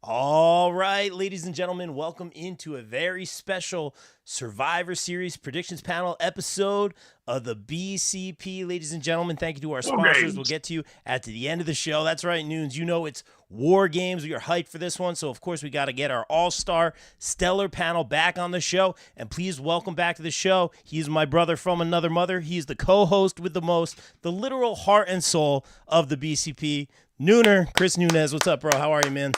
All right, ladies and gentlemen, welcome into a very special Survivor Series predictions panel episode of the BCP. Ladies and gentlemen, thank you to our sponsors. We'll get to you at the end of the show. That's right, Noons. You know it's War Games. We are hyped for this one. So, of course, we got to get our all-star stellar panel back on the show. And please welcome back to the show. He's my brother from another mother. He's the co-host with the most, the literal heart and soul of the BCP. Nooner, Chris Nunez. What's up, bro? How are you, man?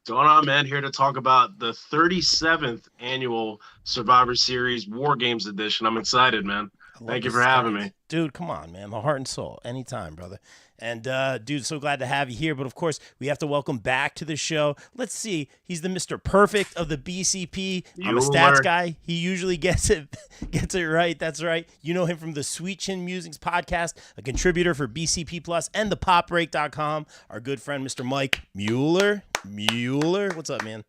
What's going on, man? Here to talk about the 37th annual Survivor Series War Games edition. I'm excited, man. Thank you for having me. Dude, come on, man. The heart and soul. Anytime, brother. And, dude, so glad to have you here. But, of course, we have to welcome back to the show. Let's see. He's the Mr. Perfect of the BCP. I'm a stats guy. He usually gets it right. That's right. You know him from the Sweet Chin Musings podcast, a contributor for BCP Plus and the popbreak.com. Our good friend, Mr. Mike Mueller. What's up, man?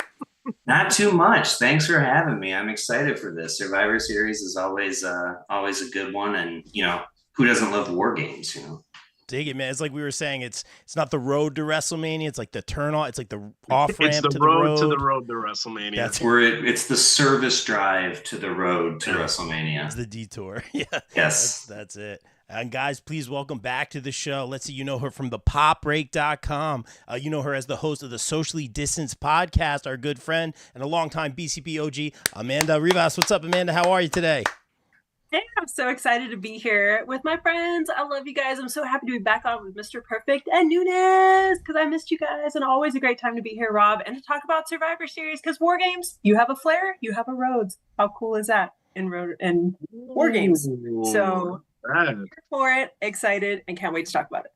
Not too much. Thanks for having me. I'm excited for this. Survivor Series is always a good one, and who doesn't love War Games? Dig it, man. It's like we were saying. It's not the road to WrestleMania. It's like the turn on. It's like the off ramp to the road to WrestleMania. That's where it's the service drive to the road to WrestleMania. It's the detour. Yeah. Yes. That's it. And guys, please welcome back to the show. Let's see, you know her from the popbreak.com. You know her as the host of the Socially Distanced podcast, our good friend and a longtime BCP OG, Amanda Rivas. What's up, Amanda? How are you today? Hey, I'm so excited to be here with my friends. I love you guys. I'm so happy to be back on with Mr. Perfect and Nunez because I missed you guys, and always a great time to be here, Rob, and to talk about Survivor Series because War Games, you have a Flair, you have a Rhodes. How cool is that in War Games? So here for it, excited, and can't wait to talk about it.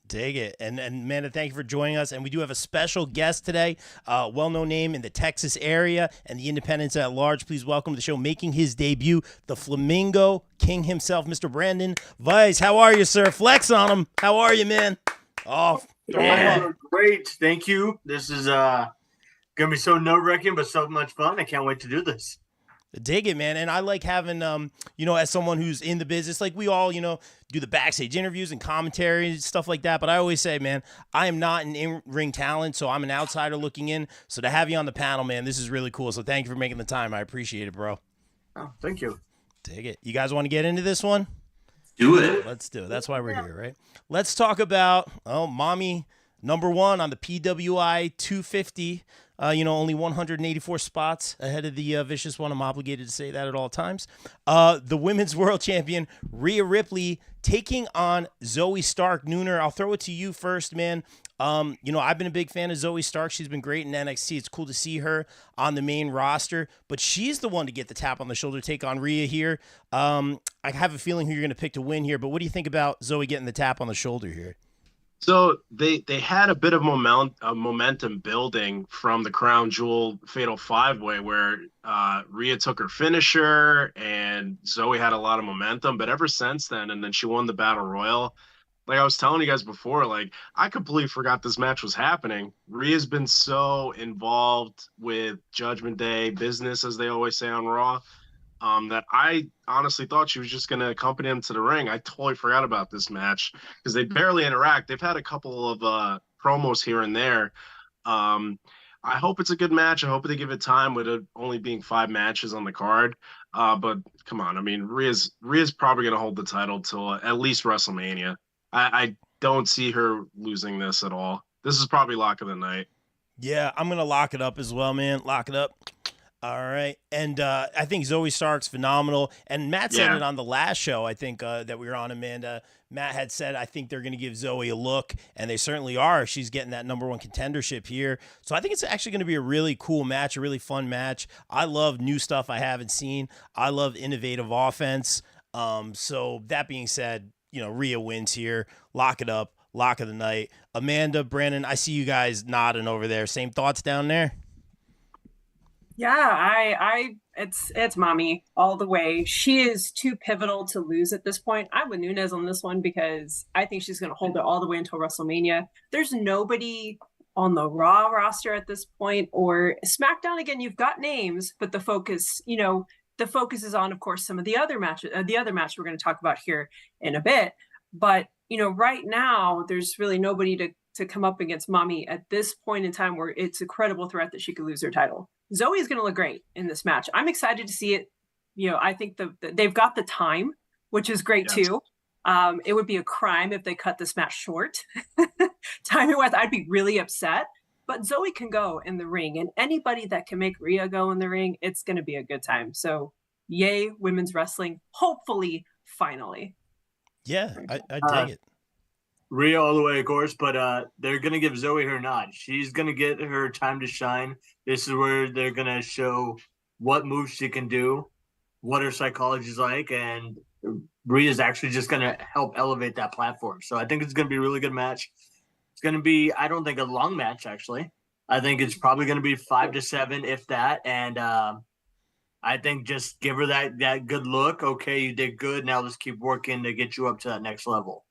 Dig it. And Amanda, thank you for joining us. And we do have a special guest today, well-known name in the Texas area and the independents at large. Please welcome to the show, making his debut, the Flamingo King himself, Mr. Brandon Weiss. How are you, sir? Flex on him. How are you, man? Oh, yeah. Great. Thank you. This is going to be so nerve-wracking, but so much fun. I can't wait to do this. Dig it, man. And I like having, as someone who's in the business, like we all, do the backstage interviews and commentary and stuff like that. But I always say, man, I am not an in-ring talent, so I'm an outsider looking in. So to have you on the panel, man, this is really cool. So thank you for making the time. I appreciate it, bro. Oh, thank you. Dig it. You guys want to get into this one? Do it. Let's do it. That's why we're here, right? Let's talk about, mommy number one on the PWI 250. Only 184 spots ahead of the Vicious One. I'm obligated to say that at all times. The Women's World Champion, Rhea Ripley, taking on Zoe Stark. Nooner, I'll throw it to you first, man. I've been a big fan of Zoe Stark. She's been great in NXT. It's cool to see her on the main roster, but she's the one to get the tap on the shoulder, take on Rhea here. I have a feeling who you're going to pick to win here, but what do you think about Zoe getting the tap on the shoulder here? So they had a bit of momentum building from the Crown Jewel Fatal 5-Way where Rhea took her finisher and Zoe had a lot of momentum. But ever since then, and then she won the Battle Royal, like I was telling you guys before, like I completely forgot this match was happening. Rhea's been so involved with Judgment Day business, as they always say on Raw, that I honestly thought she was just going to accompany him to the ring. I totally forgot about this match because they barely interact. They've had a couple of promos here and there. I hope it's a good match. I hope they give it time with it only being 5 matches on the card. But come on, I mean, Rhea's probably going to hold the title till at least WrestleMania. I don't see her losing this at all. This is probably lock of the night. Yeah, I'm going to lock it up as well, man. Lock it up. All right. And I think Zoe Stark's phenomenal. And Matt said it on the last show, I think, that we were on, Amanda. Matt had said, I think they're going to give Zoe a look, and they certainly are. She's getting that number one contendership here. So I think it's actually going to be a really cool match, a really fun match. I love new stuff I haven't seen. I love innovative offense. So that being said, Rhea wins here. Lock it up. Lock of the night. Amanda, Brandon, I see you guys nodding over there. Same thoughts down there? Yeah, it's mommy all the way. She is too pivotal to lose at this point. I'm with Nunez on this one because I think she's going to hold it all the way until WrestleMania. There's nobody on the Raw roster at this point, or SmackDown. Again, you've got names, but the focus is on, of course, some of the other matches. The other match we're going to talk about here in a bit. But right now, there's really nobody to to come up against Mommy at this point in time where it's a credible threat that she could lose her title. Zoe's going to look great in this match. I'm excited to see it. I think they've got the time, which is great too. It would be a crime if they cut this match short. Timing-wise, I'd be really upset. But Zoe can go in the ring, and anybody that can make Rhea go in the ring, it's going to be a good time. So, yay, women's wrestling. Hopefully, finally. Yeah, I dig it. Rhea all the way, of course, but they're going to give Zoe her nod. She's going to get her time to shine. This is where they're going to show what moves she can do, what her psychology is like, and Rhea's actually just going to help elevate that platform. So I think it's going to be a really good match. It's going to be, I don't think, a long match, actually. I think it's probably going to be 5 to 7, if that. And I think just give her that good look. Okay, you did good. Now let's keep working to get you up to that next level.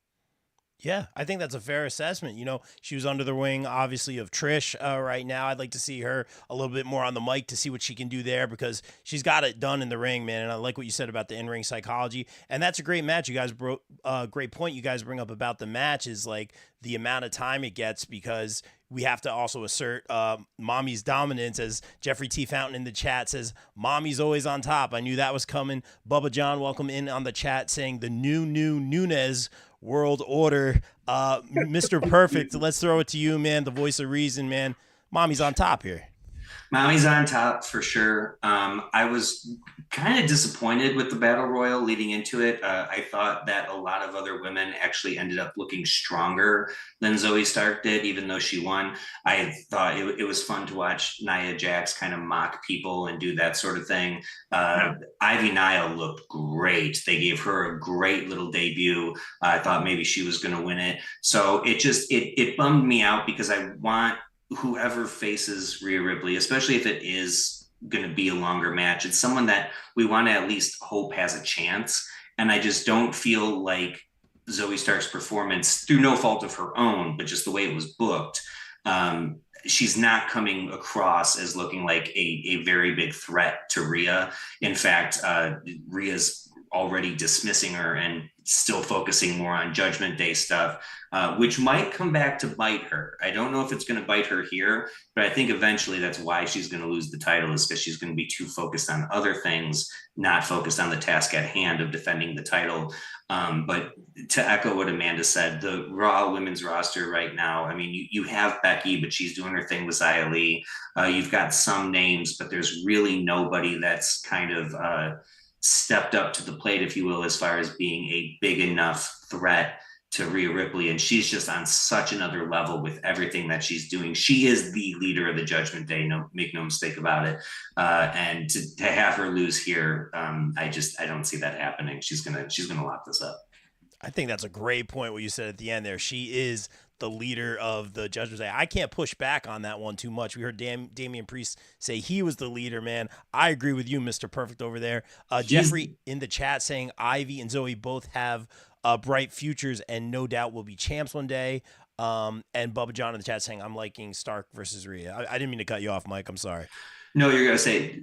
Yeah, I think that's a fair assessment. She was under the wing, obviously, of Trish right now. I'd like to see her a little bit more on the mic to see what she can do there because she's got it done in the ring, man. And I like what you said about the in-ring psychology. And that's a great match. You guys great point you guys bring up about the match is like the amount of time it gets because we have to also assert Mommy's dominance, as Jeffrey T. Fountain in the chat says, Mommy's always on top. I knew that was coming. Bubba John, welcome in on the chat, saying the new Nunes world order. Mr. Perfect, let's throw it to you, man. The voice of reason, man. Mommy's on top here. Mommy's on top for sure. I was kind of disappointed with the Battle Royal leading into it. I thought that a lot of other women actually ended up looking stronger than Zoe Stark did, even though she won. I thought it was fun to watch Nia Jax kind of mock people and do that sort of thing. Ivy Nile looked great. They gave her a great little debut. I thought maybe she was going to win it. So it bummed me out because I want whoever faces Rhea Ripley, especially if it is going to be a longer match, it's someone that we want to at least hope has a chance. And I just don't feel like Zoe Stark's performance, through no fault of her own, but just the way it was booked, she's not coming across as looking like a very big threat to Rhea. In fact, Rhea's already dismissing her and still focusing more on Judgment Day stuff, which might come back to bite her. I don't know if it's going to bite her here, but I think eventually that's why she's going to lose the title, is because she's going to be too focused on other things, not focused on the task at hand of defending the title. But to echo what Amanda said, the Raw women's roster right now, I mean, you have Becky, but she's doing her thing with Xia Li. You've got some names, but there's really nobody that's kind of stepped up to the plate, if you will, as far as being a big enough threat to Rhea Ripley. And she's just on such another level with everything that she's doing. She is the leader of the Judgment Day, make no mistake about it. And to have her lose here, I don't see that happening. She's gonna lock this up. I think that's a great point what you said at the end there. She is the leader of the Judgment Day. I can't push back on that one too much. We heard Damian Priest say he was the leader, man. I agree with you, Mr. Perfect over there. Jeffrey in the chat saying Ivy and Zoe both have bright futures and no doubt will be champs one day. And Bubba John in the chat saying I'm liking Stark versus Rhea. I didn't mean to cut you off, Mike. I'm sorry. No, you're going to say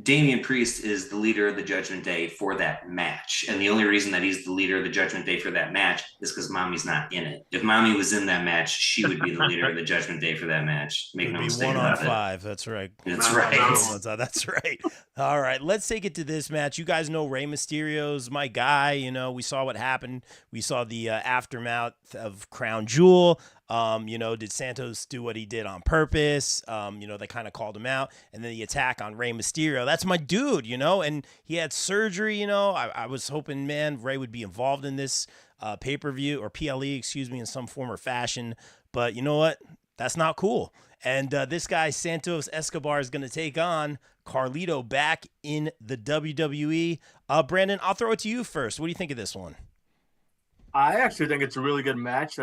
Damian Priest is the leader of the Judgment Day for that match. And the only reason that he's the leader of the Judgment Day for that match is because Mommy's not in it. If Mommy was in that match, she would be the leader of the Judgment Day for that match. Make no mistake about it. 1-on-5. That's right. That's right. That's right. All right. Let's take it to this match. You guys know Rey Mysterio's my guy. We saw what happened. We saw the aftermath of Crown Jewel. Did Santos do what he did on purpose? They kind of called him out. And then the attack on Rey Mysterio. That's my dude, and he had surgery, I was hoping, man, Rey would be involved in this pay-per-view or PLE, in some form or fashion. But you know what? That's not cool. And this guy, Santos Escobar, is going to take on Carlito back in the WWE. Brandon, I'll throw it to you first. What do you think of this one? I actually think it's a really good match.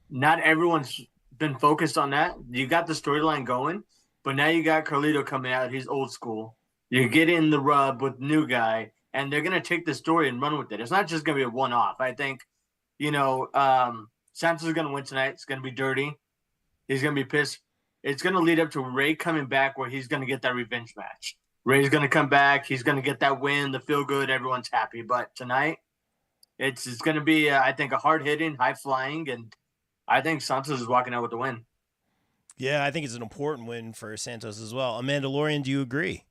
Not everyone's been focused on that. You got the storyline going, but now you got Carlito coming out. He's old school. You're getting the rub with new guy, and they're going to take the story and run with it. It's not just going to be a one-off. I think, Santos is going to win tonight. It's going to be dirty. He's going to be pissed. It's going to lead up to Rey coming back where he's going to get that revenge match. Rey's going to come back. He's going to get that win, the feel good. Everyone's happy. But tonight, it's going to be, I think, a hard-hitting, high-flying, and I think Santos is walking out with the win. Yeah, I think it's an important win for Santos as well. Mandalorian, do you agree?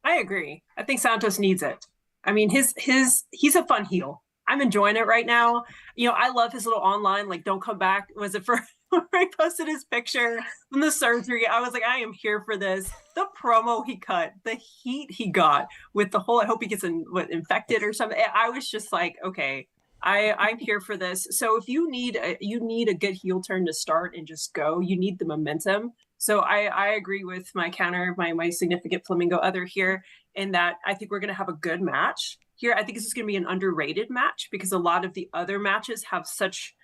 I agree. I think Santos needs it. I mean, he's a fun heel. I'm enjoying it right now. You know, I love his little online, like, don't come back. Was it for when I posted his picture from the surgery? I was like, I am here for this. The promo he cut, the heat he got with the whole, I hope he gets infected or something. I was just like, okay, I'm here for this. So if you need a good heel turn to start and just go, you need the momentum. So I agree with my significant flamingo other here in that I think we're going to have a good match here. I think this is going to be an underrated match because a lot of the other matches have such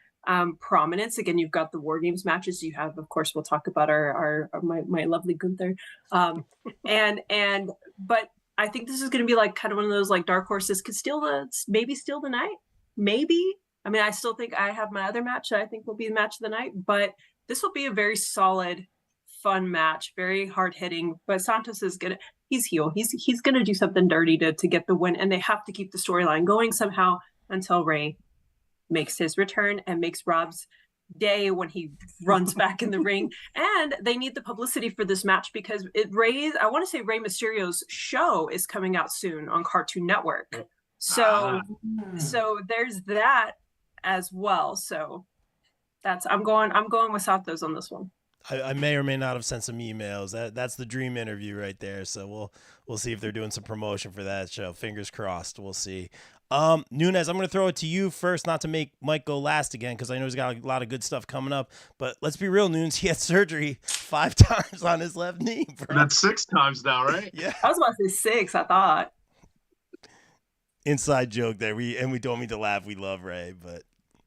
prominence. Again, you've got the War Games matches. You have, of course, we'll talk about my lovely Gunther. But I think this is going to be like kind of one of those like dark horses could maybe steal the night. Maybe. I mean, I still think I have my other match that I think will be the match of the night, but this will be a very solid, fun match, very hard hitting. But Santos is he's heel. He's gonna do something dirty to get the win, and they have to keep the storyline going somehow until Ray makes his return and makes Rob's day when he runs back in the ring. And they need the publicity for this match because I want to say Rey Mysterio's show is coming out soon on Cartoon Network. So there's that as well. So I'm going with Santos on this one. I may or may not have sent some emails. That's the dream interview right there. So we'll see if they're doing some promotion for that show. Fingers crossed. We'll see. Nunes, I'm going to throw it to you first, not to make Mike go last again, because I know he's got a lot of good stuff coming up. But let's be real, Nunes. He had surgery 5 times on his left knee, bro. That's 6 times now, right? Yeah. I was about to say 6, I thought. Inside joke there. We don't mean to laugh. We love Ray, but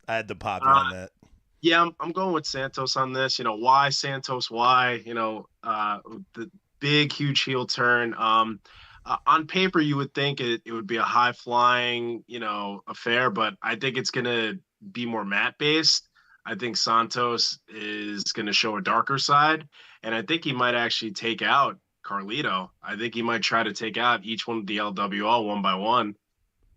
I had to pop on that. Yeah, I'm going with Santos on this. You know, why Santos? Why? You know, the big, huge heel turn. On paper, you would think it would be a high-flying, affair, but I think it's going to be more mat-based. I think Santos is going to show a darker side, and I think he might actually take out Carlito. I think he might try to take out each one of the LWO one by one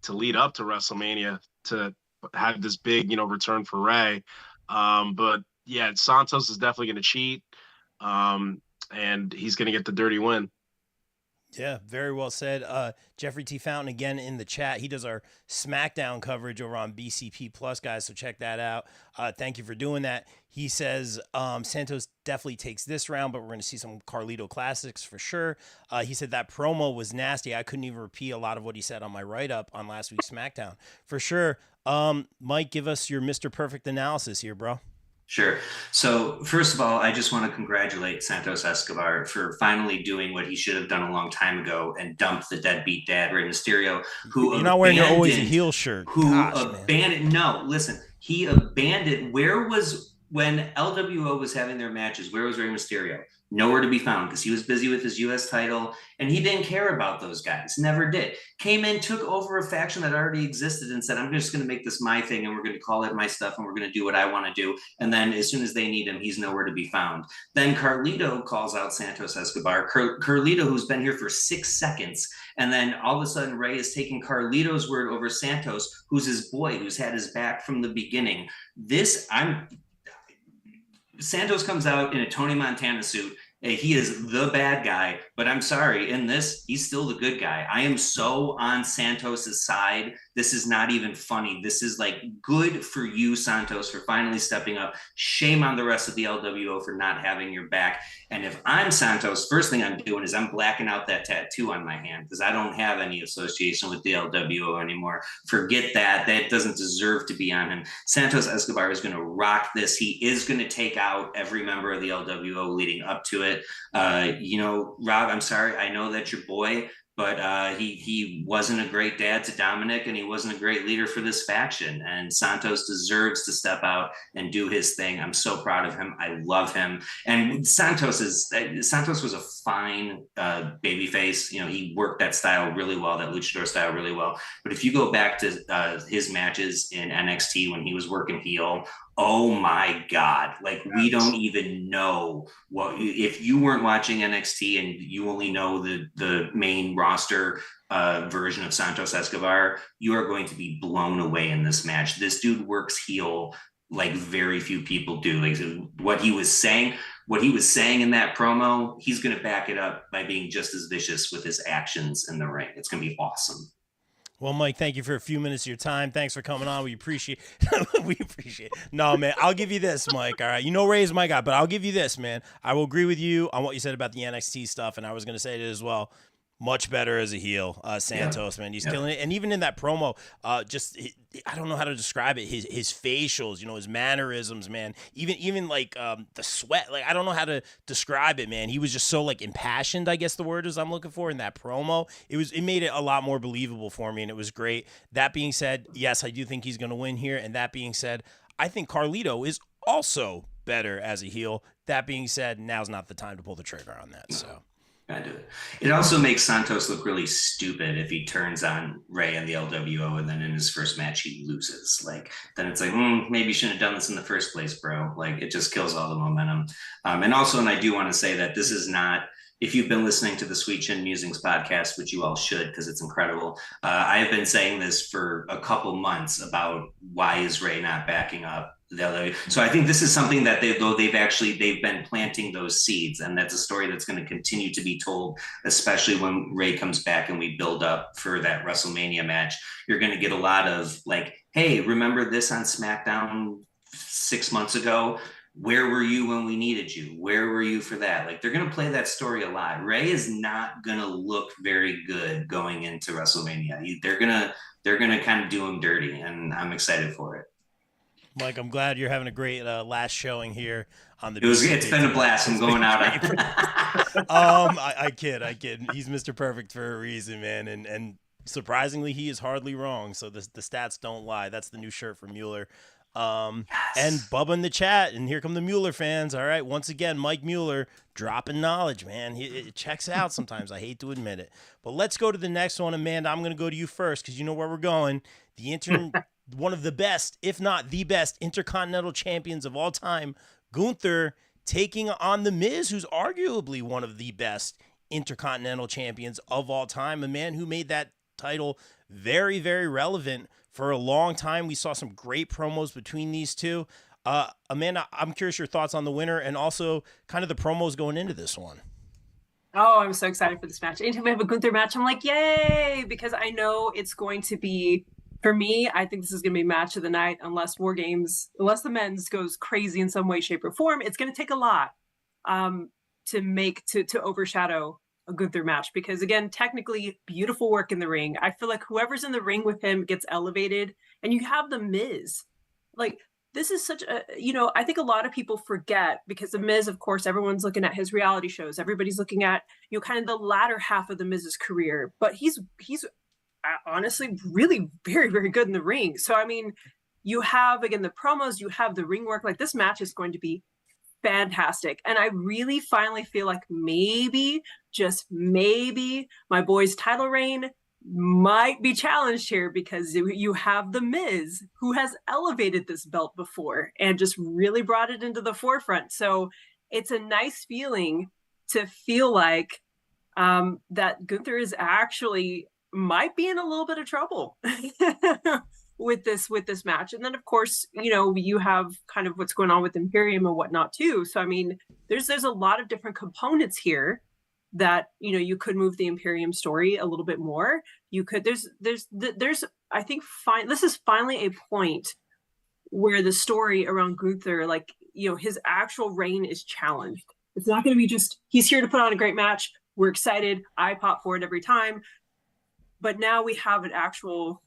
to lead up to WrestleMania to have this big, return for Ray. But yeah, Santos is definitely going to cheat, and he's going to get the dirty win. Yeah, very well said. Jeffrey T. Fountain again in the chat. He does our SmackDown coverage over on BCP Plus, guys, so check that out. Thank you for doing that. He says Santos definitely takes this round, but we're going to see some Carlito classics for sure. He said that promo was nasty. I couldn't even repeat a lot of what he said on my write-up on last week's SmackDown. For sure. Mike, give us your Mr. Perfect analysis here, bro. Sure. So first of all, I just want to congratulate Santos Escobar for finally doing what he should have done a long time ago and dumped the deadbeat dad, Rey Mysterio, who you're not wearing your always a heel shirt. He abandoned. When LWO was having their matches, where was Rey Mysterio? Nowhere to be found because he was busy with his U.S. title and he didn't care about those guys. Never did. Came in, took over a faction that already existed and said, I'm just going to make this my thing and we're going to call it my stuff and we're going to do what I want to do. And then as soon as they need him, he's nowhere to be found. Then Carlito calls out Santos Escobar. Carlito, who's been here for 6 seconds. And then all of a sudden, Ray is taking Carlito's word over Santos, who's his boy, who's had his back from the beginning. Santos comes out in a Tony Montana suit. He is the bad guy, but I'm sorry, in this, he's still the good guy. I am so on Santos's side. This is not even funny. This is like good for you, Santos, for finally stepping up. Shame on the rest of the LWO for not having your back. And if I'm Santos, first thing I'm doing is I'm blacking out that tattoo on my hand because I don't have any association with the LWO anymore. Forget that. That doesn't deserve to be on him. Santos Escobar is going to rock this. He is going to take out every member of the LWO leading up to it. Rob, I'm sorry. I know that's your boy, but he wasn't a great dad to Dominic and he wasn't a great leader for this faction. And Santos deserves to step out and do his thing. I'm so proud of him. I love him. And Santos was a fine babyface. He worked that style really well, that luchador style really well. But if you go back to his matches in NXT when he was working heel, oh my God. Like we don't even know if you weren't watching NXT and you only know the main roster version of Santos Escobar, you are going to be blown away in this match. This dude works heel like very few people do. Like what he was saying in that promo, he's going to back it up by being just as vicious with his actions in the ring. It's going to be awesome. Well, Mike, thank you for a few minutes of your time. Thanks for coming on. We appreciate we appreciate it. No, man, I'll give you this, Mike. All right. You know Ray's my guy, but I'll give you this, man. I will agree with you on what you said about the NXT stuff, and I was going to say it as well. Much better as a heel, Santos, man. He's killing it. And even in that promo, I don't know how to describe it. His facials, his mannerisms, man. Even like the sweat. Like, I don't know how to describe it, man. He was just so like impassioned, I guess the word is I'm looking for in that promo. It made it a lot more believable for me, and it was great. That being said, yes, I do think he's going to win here. And that being said, I think Carlito is also better as a heel. That being said, now's not the time to pull the trigger on that. So. I do. It also makes Santos look really stupid if he turns on Ray and the LWO and then in his first match he loses. Like, then it's like, maybe you shouldn't have done this in the first place, bro. Like, it just kills all the momentum. And I do want to say that this is not, if you've been listening to the Sweet Chin Musings podcast, which you all should because it's incredible, I have been saying this for a couple months about why is Ray not backing up. So I think this is something that they've been planting those seeds, and that's a story that's going to continue to be told, especially when Ray comes back and we build up for that WrestleMania match. You're going to get a lot of like, hey, remember this on SmackDown 6 months ago? Where were you when we needed you? Where were you for that? Like, they're going to play that story a lot. Ray is not going to look very good going into WrestleMania. They're going to kind of do him dirty, and I'm excited for it. Mike, I'm glad you're having a great last showing here on the. It's been a blast. I'm going out. I kid. He's Mr. Perfect for a reason, man, and surprisingly, he is hardly wrong. So the stats don't lie. That's the new shirt for Mueller. Yes. And Bubba in the chat, and here come the Mueller fans. All right, once again, Mike Mueller dropping knowledge, man. It checks out sometimes. I hate to admit it, but let's go to the next one, Amanda. I'm going to go to you first because you know where we're going. One of the best, if not the best, intercontinental champions of all time, Gunther, taking on The Miz, who's arguably one of the best intercontinental champions of all time, a man who made that title very, very relevant for a long time. We saw some great promos between these two. Amanda, I'm curious your thoughts on the winner and also kind of the promos going into this one. Oh, I'm so excited for this match. Anytime we have a Gunther match, I'm like, yay, because I know it's going to be, for me, I think this is going to be match of the night unless the men's goes crazy in some way, shape, or form. It's going to take a lot to overshadow a Gunther match because, again, technically beautiful work in the ring. I feel like whoever's in the ring with him gets elevated, and you have The Miz. Like, this is such a, I think a lot of people forget because The Miz, of course, everyone's looking at his reality shows. Everybody's looking at, kind of the latter half of The Miz's career, but he's honestly really very, very good in the ring. So, I mean, you have, again, the promos, you have the ring work. Like, this match is going to be fantastic. And I really finally feel like maybe, just maybe, my boy's title reign might be challenged here because you have The Miz, who has elevated this belt before and just really brought it into the forefront. So it's a nice feeling to feel like that Gunther is actually might be in a little bit of trouble with this match. And then, of course, you have kind of what's going on with Imperium and whatnot too. So, I mean, there's a lot of different components here that, you could move the Imperium story a little bit more. You could, I think, this is finally a point where the story around Gunther, like, his actual reign is challenged. It's not going to be just, he's here to put on a great match. We're excited. I pop for it every time. But now we have an actual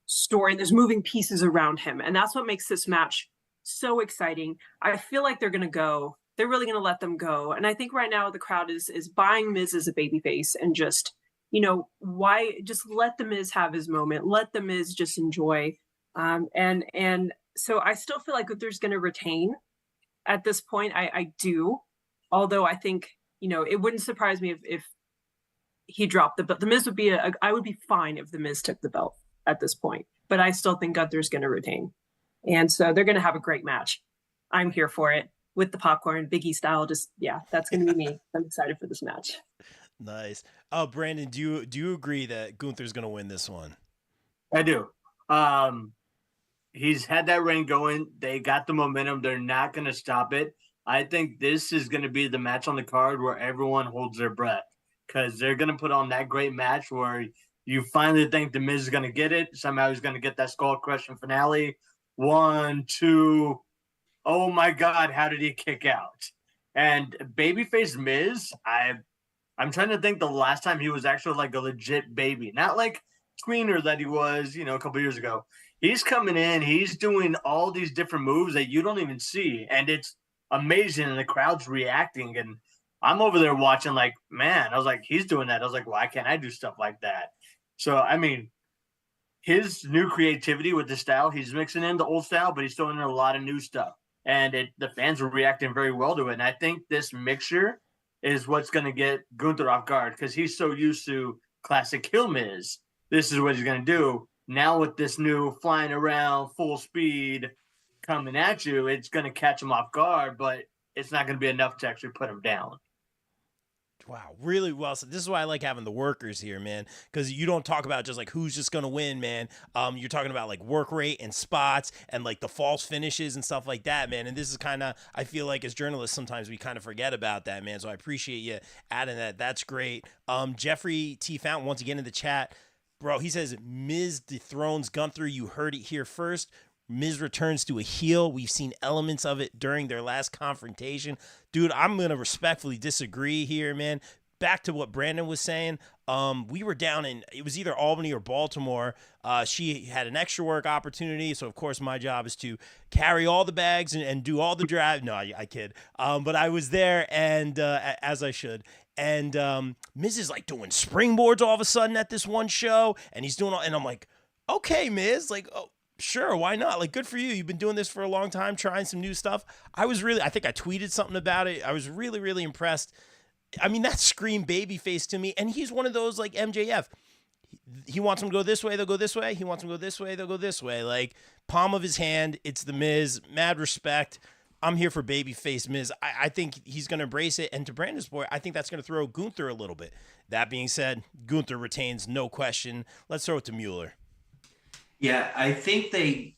story. There's moving pieces around him. And that's what makes this match so exciting. I feel like they're really going to let them go. And I think right now the crowd is buying Miz as a babyface and just, why just let the Miz have his moment. Let the Miz just enjoy. And so I still feel like Gunther's going to retain at this point. I do. Although I think, it wouldn't surprise me if he dropped the belt. The Miz would be I would be fine if the Miz took the belt at this point, but I still think Gunther's going to retain. And so they're going to have a great match. I'm here for it with the popcorn, Big E style. Just, yeah, that's going to be me. I'm excited for this match. Nice. Oh, Brandon, do you agree that Gunther's going to win this one? I do. he's had that reign going. They got the momentum. They're not going to stop it. I think this is going to be the match on the card where everyone holds their breath because they're going to put on that great match where you finally think the Miz is going to get it. Somehow he's going to get that skull crushing finale. 1, 2. Oh my God, how did he kick out? And babyface Miz, I'm trying to think the last time he was actually like a legit baby, not like tweener that he was, a couple years ago. He's coming in, he's doing all these different moves that you don't even see, and it's amazing, and the crowd's reacting. And I'm over there watching, like, man, I was like, he's doing that. I was like, why can't I do stuff like that? So, I mean, his new creativity with the style, he's mixing in the old style, but he's throwing in a lot of new stuff. And the fans were reacting very well to it. And I think this mixture is what's going to get Gunther off guard because he's so used to classic heel Miz. This is what he's going to do. Now with this new flying around full speed coming at you, it's going to catch him off guard, but it's not going to be enough to actually put him down. Wow, really well said. This is why I like having the workers here, man, because you don't talk about just like who's just going to win, man. You're talking about like work rate and spots and like the false finishes and stuff like that, man. And this is kind of, I feel like as journalists, sometimes we kind of forget about that, man. So I appreciate you adding that. That's great. Jeffrey T. Fountain, once again in the chat, bro, he says, Miz dethrones Gunther. You heard it here first. Miz returns to a heel. We've seen elements of it during their last confrontation. Dude, I'm going to respectfully disagree here, man. Back to what Brandon was saying. We were down in, it was either Albany or Baltimore. She had an extra work opportunity. So, of course, my job is to carry all the bags and do all the drive. No, I kid. But I was there, and as I should. And Miz is like doing springboards all of a sudden at this one show. And he's doing all, and I'm like, okay, Miz, like, oh, sure, why not? Like, good for you. You've been doing this for a long time, trying some new stuff. I think I tweeted something about it. I was really, really impressed. I mean, that screamed babyface to me. And he's one of those like MJF. He wants him to go this way, they'll go this way. He wants him to go this way, they'll go this way. Like, palm of his hand, it's the Miz. Mad respect. I'm here for babyface Miz. I think he's going to embrace it. And to Brandon's point, I think that's going to throw Gunther a little bit. That being said, Gunther retains, no question. Let's throw it to Mueller. Yeah, I think they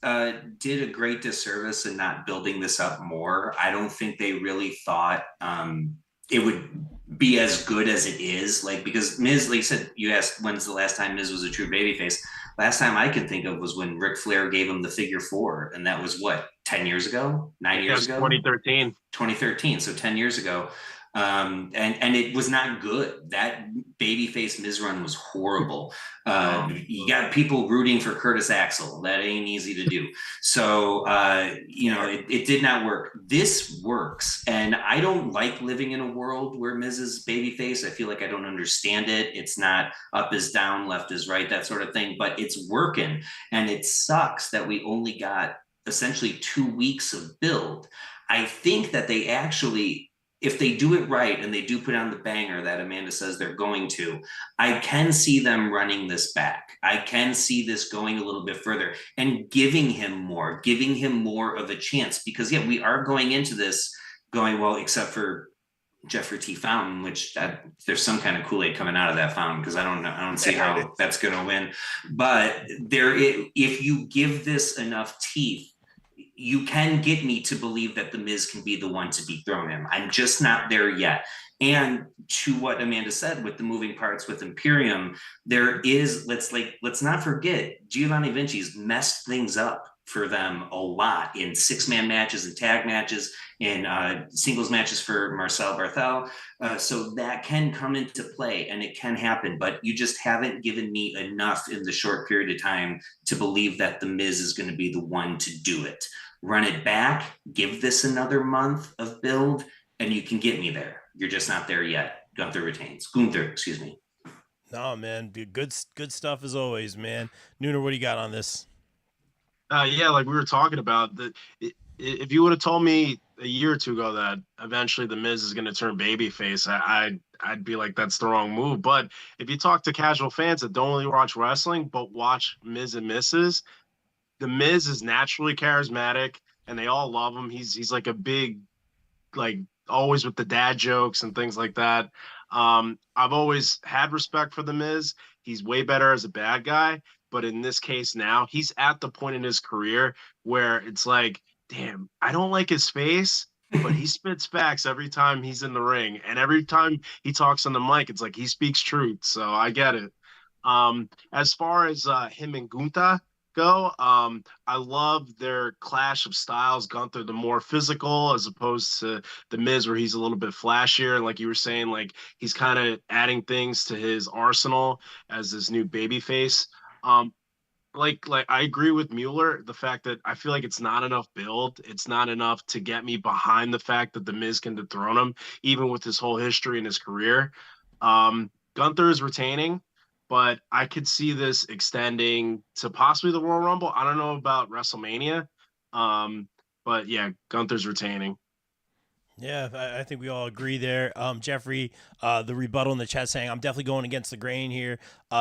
did a great disservice in not building this up more. I don't think they really thought it would be as good as it is. Like, because Miz, like you said, you asked when's the last time Miz was a true babyface. Last time I can think of was when Ric Flair gave him the figure 4. And that was what, 10 years ago, 9 years ago? 2013. 2013. So 10 years ago. And it was not good. That babyface Miz run was horrible. You got people rooting for Curtis Axel. That ain't easy to do. So, it did not work. This works. And I don't like living in a world where Miz is babyface. I feel like I don't understand it. It's not up is down, left is right, that sort of thing. But it's working. And it sucks that we only got essentially 2 weeks of build. I think that they actually, if they do it right and they do put on the banger that Amanda says they're going to, I can see them running this back. I can see this going a little bit further and giving him more of a chance. Because, yeah, we are going into this going, well, except for Jeffrey T. Fountain, which there's some kind of Kool-Aid coming out of that fountain because I don't see how that's going to win. But if you give this enough teeth, you can get me to believe that the Miz can be the one to dethrone him. I'm just not there yet. And to what Amanda said with the moving parts with Imperium, there is, let's not forget, Giovanni Vinci's messed things up for them a lot in 6-man matches and tag matches and singles matches for Marcel Barthel. So that can come into play and it can happen, but you just haven't given me enough in the short period of time to believe that the Miz is going to be the one to do it. Run it back, give this another month of build, and you can get me there. You're just not there yet. Gunther, excuse me. No, man, good stuff as always, man. Nooner, what do you got on this? Yeah, like we were talking about, that if you would have told me a year or two ago that eventually the Miz is going to turn babyface, I'd be like, that's the wrong move. But if you talk to casual fans that don't really watch wrestling but watch Miz and Mrs., the Miz is naturally charismatic and they all love him. He's like a big, like, always with the dad jokes and things like that. I've always had respect for the Miz. He's way better as a bad guy. but in this case now, he's at the point in his career where it's like, damn, I don't like his face, but he spits facts every time he's in the ring. And every time he talks on the mic, it's like he speaks truth. So I get it. As far as him and Gunther go, I love their clash of styles. Gunther, the more physical, as opposed to the Miz, where he's a little bit flashier. And like you were saying, like he's kind of adding things to his arsenal as this new baby face. Um, like I agree with Mueller, the fact that I feel like it's not enough build. It's not enough to get me behind the fact that the Miz can dethrone him, even with his whole history in his career. Gunther is retaining, but I could see this extending to possibly the Royal Rumble. I don't know about WrestleMania. But yeah, Gunther's retaining. Yeah, I think we all agree there. Jeffrey, the rebuttal in the chat saying, I'm definitely going against the grain here.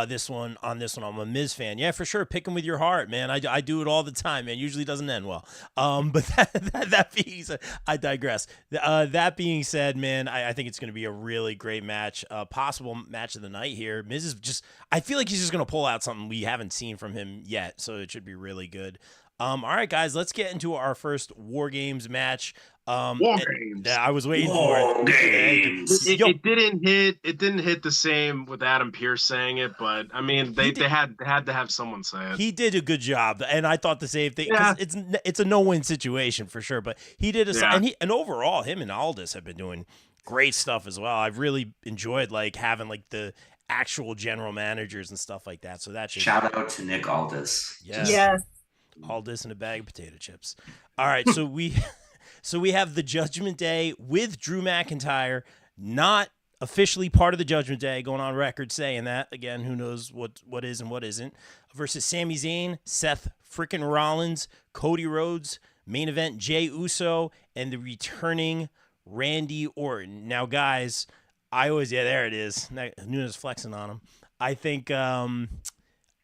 This one, I'm a Miz fan. Yeah, for sure. Pick him with your heart, man. I do it all the time, man. Usually doesn't end well. But that being said, I digress. That being said, man, I think it's going to be a really great match. Possible match of the night here. Miz is just, I feel like he's just going to pull out something we haven't seen from him yet. So it should be really good. All right, guys, let's get into our first War Games match. War Games. I was waiting for it. It didn't hit the same with Adam Pearce saying it, but I mean they had to have someone say it. He did a good job, and I thought the same thing. Yeah. It's a no-win situation for sure, but he did and overall him and Aldis have been doing great stuff as well. I've really enjoyed like having like the actual general managers and stuff like that. So that shout out to Nick Aldis. Yes. Aldis and a bag of potato chips. All right, so we have the Judgment Day with Drew McIntyre, not officially part of the Judgment Day, going on record saying that. Again, who knows what is and what isn't. Versus Sami Zayn, Seth frickin' Rollins, Cody Rhodes, main event Jey Uso, and the returning Randy Orton. Now, guys, there it is. Nunes flexing on him. I think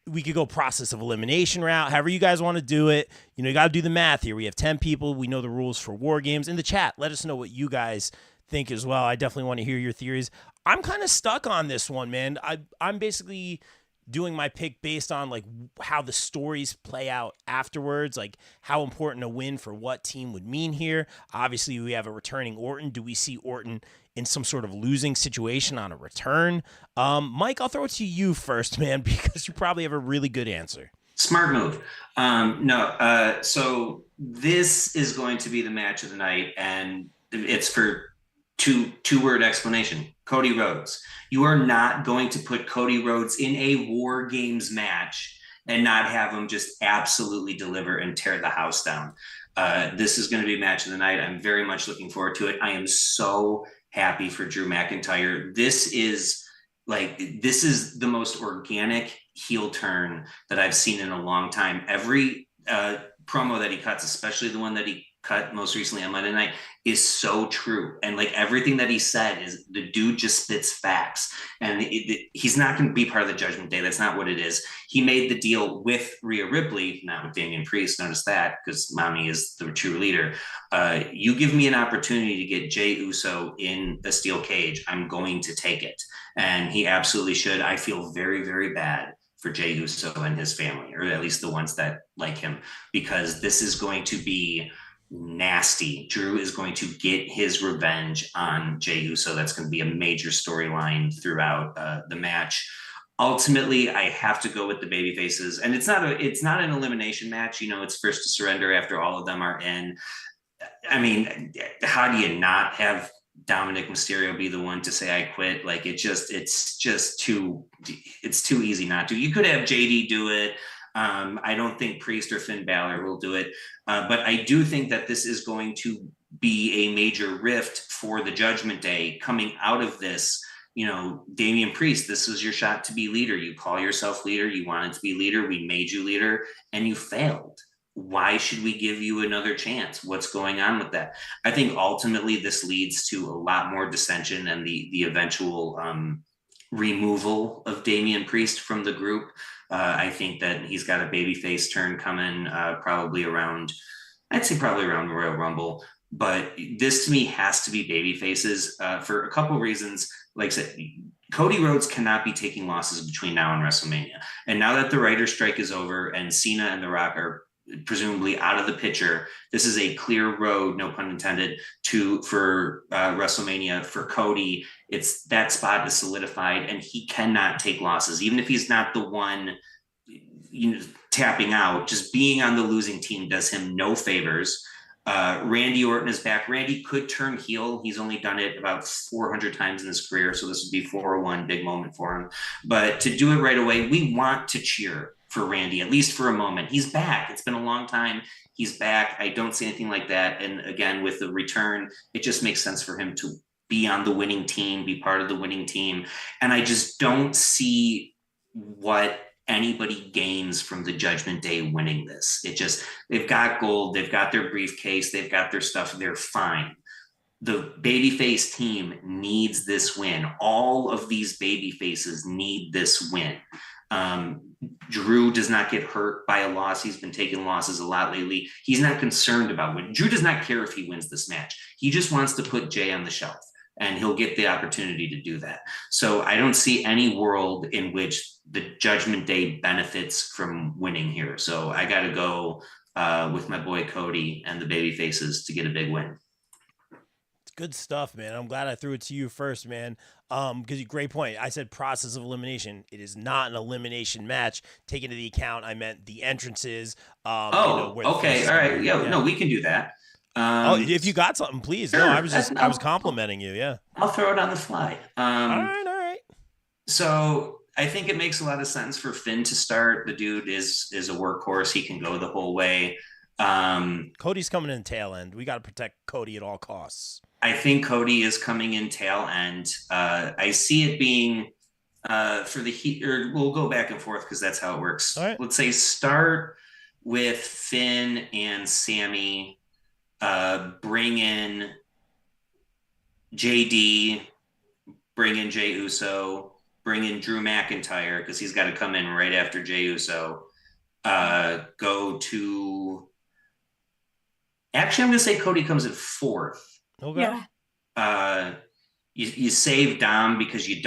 we could go process of elimination route, however you guys want to do it. You know, you got to do the math here. We have 10 people. We know the rules for War Games. In the chat, let us know what you guys think as well. I definitely want to hear your theories. I'm kind of stuck on this one, man. I'm basically doing my pick based on like how the stories play out afterwards, like how important a win for what team would mean here. Obviously, we have a returning Orton. Do we see Orton in some sort of losing situation on a return? Mike, I'll throw it to you first, man, because you probably have a really good answer. Smart move. So this is going to be the match of the night, and it's for two-word explanation. Cody Rhodes. You are not going to put Cody Rhodes in a War Games match and not have him just absolutely deliver and tear the house down. This is going to be match of the night. I'm very much looking forward to it. I am so happy for Drew McIntyre. This is the most organic heel turn that I've seen in a long time. Every promo that he cuts, especially the one that he cut most recently on Monday night, is so true. And like everything that he said is the dude just spits facts. And he's not going to be part of the Judgment Day. That's not what it is. He made the deal with Rhea Ripley, not with Damian Priest. Notice that, because Mommy is the true leader. You give me an opportunity to get Jey Uso in a steel cage, I'm going to take it. And he absolutely should. I feel very, very bad for Jey Uso and his family, or at least the ones that like him, because this is going to be nasty. Drew is going to get his revenge on Jey Uso. That's going to be a major storyline throughout the match. Ultimately, I have to go with the baby faces, and it's not an elimination match. You know, it's first to surrender after all of them are in. I mean, how do you not have Dominic Mysterio be the one to say I quit? Like it's just too easy not to. You could have JD do it. I don't think Priest or Finn Balor will do it. But I do think that this is going to be a major rift for the Judgment Day coming out of this. You know, Damian Priest, this was your shot to be leader. You call yourself leader. You wanted to be leader. We made you leader and you failed. Why should we give you another chance? What's going on with that? I think ultimately this leads to a lot more dissension and the eventual removal of Damian Priest from the group. I think that he's got a babyface turn coming probably around the Royal Rumble. But this to me has to be baby faces for a couple reasons. Like I said, Cody Rhodes cannot be taking losses between now and WrestleMania. And now that the writer's strike is over and Cena and The Rock are presumably out of the picture, this is a clear road, no pun intended, for WrestleMania for Cody. It's that spot is solidified, and he cannot take losses, even if he's not the one, tapping out. Just being on the losing team does him no favors. Randy Orton is back. Randy could turn heel. He's only done it about 400 times in his career, so this would be 401, big moment for him. But to do it right away, we want to cheer for Randy, at least for a moment. He's back. It's been a long time. He's back. I don't see anything like that. And again, with the return, it just makes sense for him to be on the winning team, be part of the winning team. And I just don't see what anybody gains from the Judgment Day winning this. They've got gold, they've got their briefcase, they've got their stuff, they're fine. The babyface team needs this win. All of these baby faces need this win. Drew does not get hurt by a loss. He's been taking losses a lot lately. He's not concerned about winning. Drew does not care if he wins this match. He just wants to put Jay on the shelf, and he'll get the opportunity to do that. So I don't see any world in which the Judgment Day benefits from winning here. So I got to go with my boy Cody and the baby faces to get a big win. Good stuff, man. I'm glad I threw it to you first, man. Because great point. I said process of elimination. It is not an elimination match. Take into the account, I meant the entrances. Okay, all right. Yeah, no, we can do that. If you got something, please. Sure. No, I was complimenting you. Yeah, I'll throw it on the fly. All right. So I think it makes a lot of sense for Finn to start. The dude is a workhorse. He can go the whole way. Cody's coming in tail end. We got to protect Cody at all costs. I think Cody is coming in tail end. I see it being for the heat, or we'll go back and forth because that's how it works. All right. Let's say start with Finn and Sammy, bring in JD, bring in Jey Uso, bring in Drew McIntyre because he's got to come in right after Jey Uso. Go to. Actually, I'm going to say Cody comes at fourth. Okay. Yeah. You save Dom because you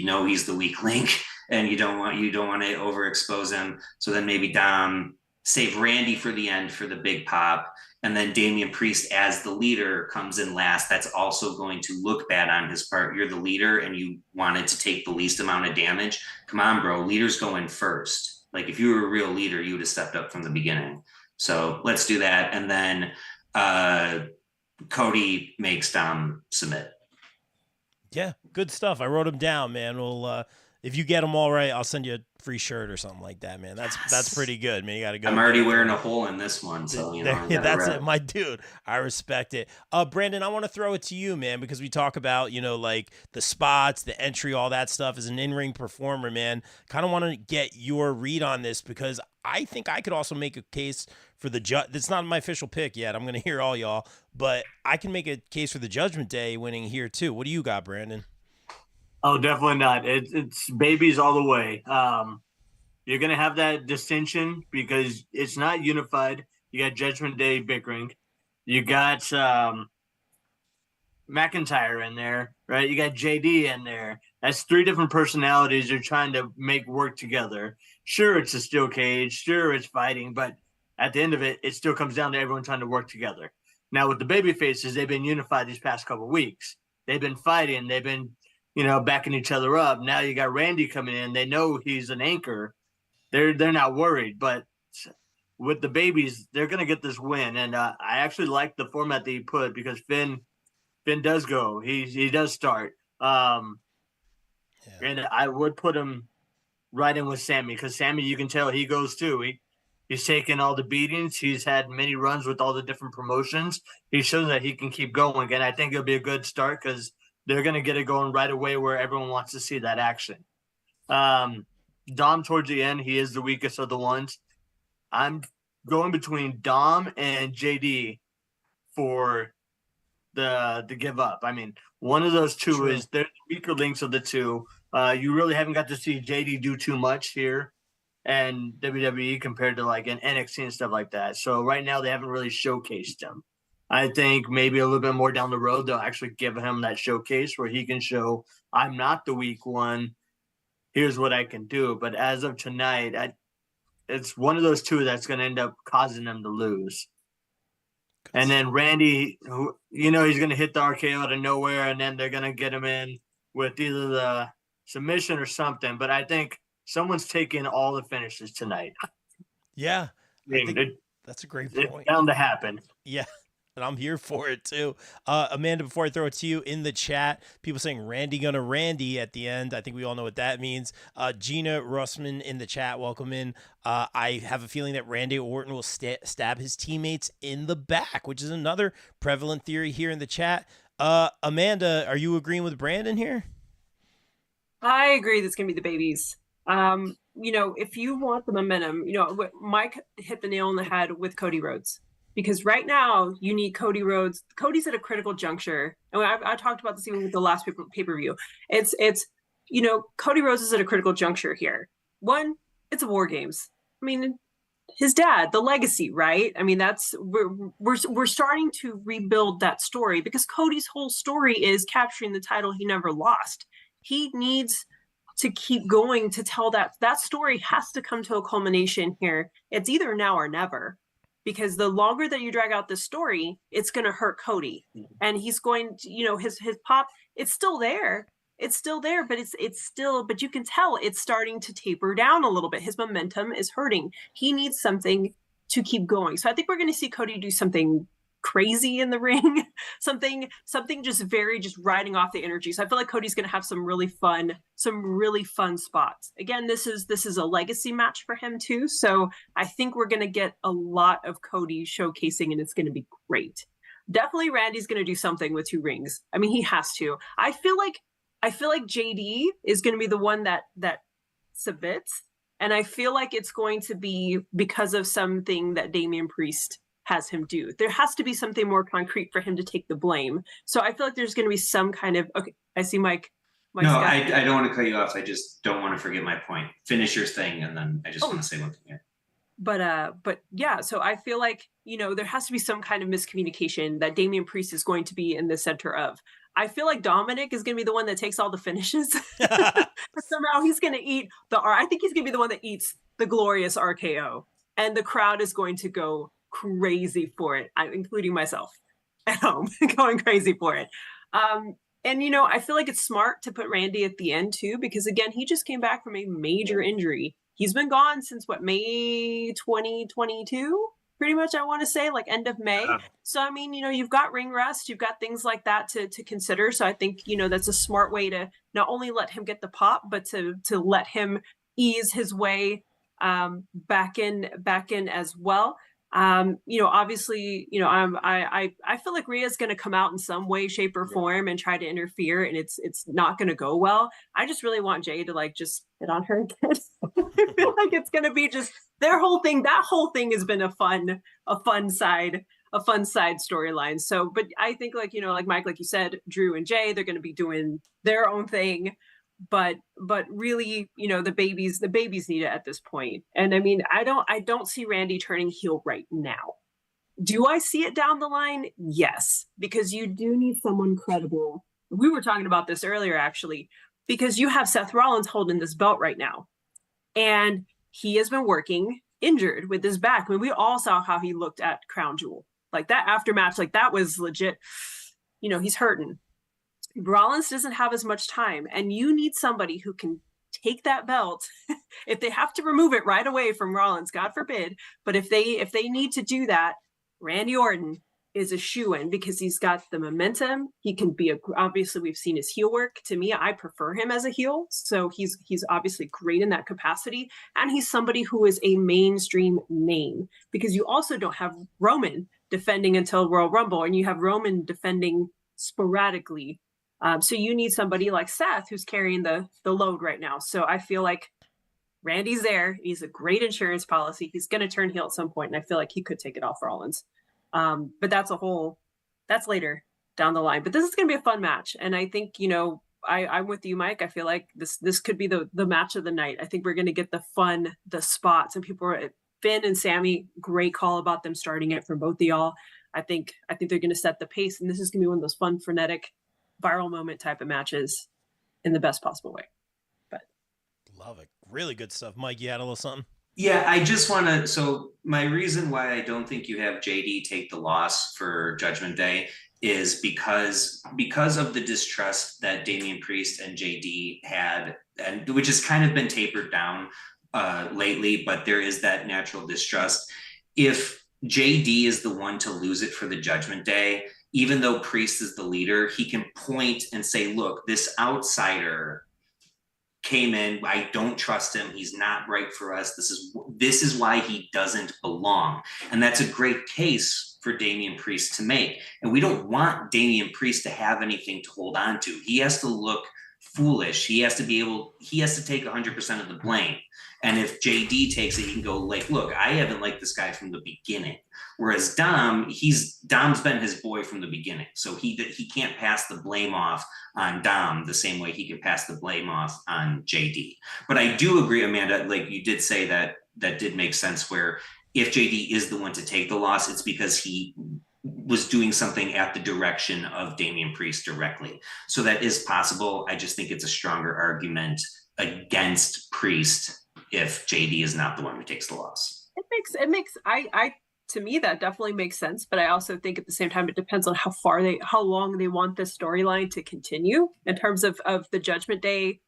know he's the weak link and you don't want to overexpose him. So then maybe Dom, save Randy for the end for the big pop, and then Damian Priest as the leader comes in last. That's also going to look bad on his part. You're the leader and you wanted to take the least amount of damage. Come on, bro. Leaders go in first. Like if you were a real leader, you would have stepped up from the beginning. So let's do that. And then Cody makes Dom submit. Yeah, good stuff. I wrote them down, man. Well, if you get them all right, I'll send you a free shirt or something like that, man. That's pretty good, man. You got to go. I'm already wearing a hole in this one, so that's it, my dude. I respect it. Brandon, I want to throw it to you, man, because we talk about like the spots, the entry, all that stuff. As an in-ring performer, man, kind of want to get your read on this because I think I could also make a case for the judge. It's not my official pick yet. I'm going to hear all y'all, but I can make a case for the Judgment Day winning here too. What do you got, Brandon? Oh, definitely not. It's babies all the way. You're going to have that distinction because it's not unified. You got Judgment Day bickering. You got McIntyre in there, right? You got JD in there. That's three different personalities you're trying to make work together. Sure, it's a steel cage. Sure, it's fighting. But at the end of it, it still comes down to everyone trying to work together. Now, with the baby faces, they've been unified these past couple of weeks. They've been fighting. They've been backing each other up. Now you got Randy coming in. They know he's an anchor. They're not worried. But with the babies, they're going to get this win. And I actually like the format that he put because Finn does go. He does start. And I would put him right in with Sammy because Sammy, you can tell he goes too. He's taken all the beatings. He's had many runs with all the different promotions. He shows that he can keep going. And I think it'll be a good start because they're going to get it going right away where everyone wants to see that action. Dom towards the end, he is the weakest of the ones. I'm going between Dom and JD for the give up. I mean, one of those two is they're the weaker links of the two. You really haven't got to see JD do too much here and WWE compared to like an NXT and stuff like that. So right now they haven't really showcased him. I think maybe a little bit more down the road, they'll actually give him that showcase where he can show, I'm not the weak one. Here's what I can do. But as of tonight, it's one of those two that's going to end up causing them to lose. And then Randy, who, he's going to hit the RKO out of nowhere, and then they're going to get him in with either the submission or something. But I think someone's taking all the finishes tonight. Yeah, I think that's a great point. It's bound to happen. Yeah. And I'm here for it too. Amanda, before I throw it to you, in the chat, people saying Randy gonna Randy at the end. I think we all know what that means. Gina Russman in the chat, welcome in. I have a feeling that Randy Orton will stab his teammates in the back, which is another prevalent theory here in the chat. Amanda, are you agreeing with Brandon here? I agree that's going to be the babies. If you want the momentum, Mike hit the nail on the head with Cody Rhodes. Because right now you need Cody Rhodes. Cody's at a critical juncture. And I talked about this even with the last pay-per-view. It's Cody Rhodes is at a critical juncture here. One, it's a War Games. I mean, his dad, the legacy, right? I mean, we're starting to rebuild that story because Cody's whole story is capturing the title he never lost. He needs to keep going to tell that story has to come to a culmination here. It's either now or never. Because the longer that you drag out this story, it's going to hurt Cody. And he's going to, his pop, it's still there. It's still there, but but you can tell it's starting to taper down a little bit. His momentum is hurting. He needs something to keep going. So I think we're going to see Cody do something crazy in the ring, something just riding off the energy. So I feel like Cody's going to have some really fun spots. Again, this is a legacy match for him too. So I think we're going to get a lot of Cody showcasing, and it's going to be great. Definitely Randy's going to do something with 2 rings. I mean, he has to. I feel like JD is going to be the one that submits, and I feel like it's going to be because of something that Damian Priest has him do. There has to be something more concrete for him to take the blame. So I feel like there's going to be some kind of, okay, I see Mike. No, I don't want to cut you off. I just don't want to forget my point. Finish your thing, and then I just want to say one thing here. But yeah, so I feel like, there has to be some kind of miscommunication that Damian Priest is going to be in the center of. I feel like Dominic is going to be the one that takes all the finishes. But somehow he's going to eat I think he's going to be the one that eats the glorious RKO. And the crowd is going to go crazy for it, including myself at home, going crazy for it. And I feel like it's smart to put Randy at the end too, because again, he just came back from a major injury. He's been gone since May 2022, pretty much, I want to say, like end of May. So I mean, you've got ring rust, you've got things like that to consider. So I think that's a smart way to not only let him get the pop, but to let him ease his way back in as well. Obviously, I feel like Rhea's going to come out in some way, shape, or form and try to interfere, and it's not going to go well. I just really want Jay to just hit on her again. I feel like it's going to be just their whole thing. That whole thing has been a fun side storyline. So, but I think like Mike, like you said, Drew and Jay, they're going to be doing their own thing. But really, the babies need it at this point. And I mean, I don't see Randy turning heel right now. Do I see it down the line? Yes, because you do need someone credible. We were talking about this earlier, actually, because you have Seth Rollins holding this belt right now. And he has been working injured with his back. I mean, we all saw how he looked at Crown Jewel. Like that aftermatch, like that was legit. He's hurting. Rollins doesn't have as much time, and you need somebody who can take that belt. If they have to remove it right away from Rollins, God forbid, but if they need to do that, Randy Orton is a shoo-in because he's got the momentum. He can be obviously we've seen his heel work. To me, I prefer him as a heel, so he's obviously great in that capacity, and he's somebody who is a mainstream name because you also don't have Roman defending until Royal Rumble, and you have Roman defending sporadically. So you need somebody like Seth who's carrying the load right now. So I feel like Randy's there. He's a great insurance policy. He's going to turn heel at some point, and I feel like he could take it off Rollins. But that's later down the line. But this is going to be a fun match. And I think, I'm with you, Mike. I feel like this could be the match of the night. I think we're going to get the spots, and Finn and Sammy, great call about them starting it from both of y'all. I think they're going to set the pace, and this is going to be one of those fun, frenetic, viral moment type of matches in the best possible way. But love it. Really good stuff. Mike, you had a little something? Yeah, I just want to. So, my reason why I don't think you have JD take the loss for Judgment Day is because of the distrust that Damian Priest and JD had, and which has kind of been tapered down lately, but there is that natural distrust. If JD is the one to lose it for the Judgment Day, even though Priest is the leader, he can point and say, look, this outsider came in, I don't trust him, he's not right for us, this is why he doesn't belong. And that's a great case for Damian Priest to make. And we don't want Damian Priest to have anything to hold on to. He has to look foolish. He has to take 100% of the blame. And if JD takes it, he can go like, look, I haven't liked this guy from the beginning. Whereas Dom's been his boy from the beginning. So he can't pass the blame off on Dom the same way he can pass the blame off on JD. But I do agree, Amanda, like you did say that did make sense, where if JD is the one to take the loss, it's because he was doing something at the direction of Damian Priest directly. So that is possible. I just think it's a stronger argument against Priest if JD is not the one who takes the loss. It makes to me that definitely makes sense, but I also think at the same time it depends on how long they want this storyline to continue in terms of the Judgment Day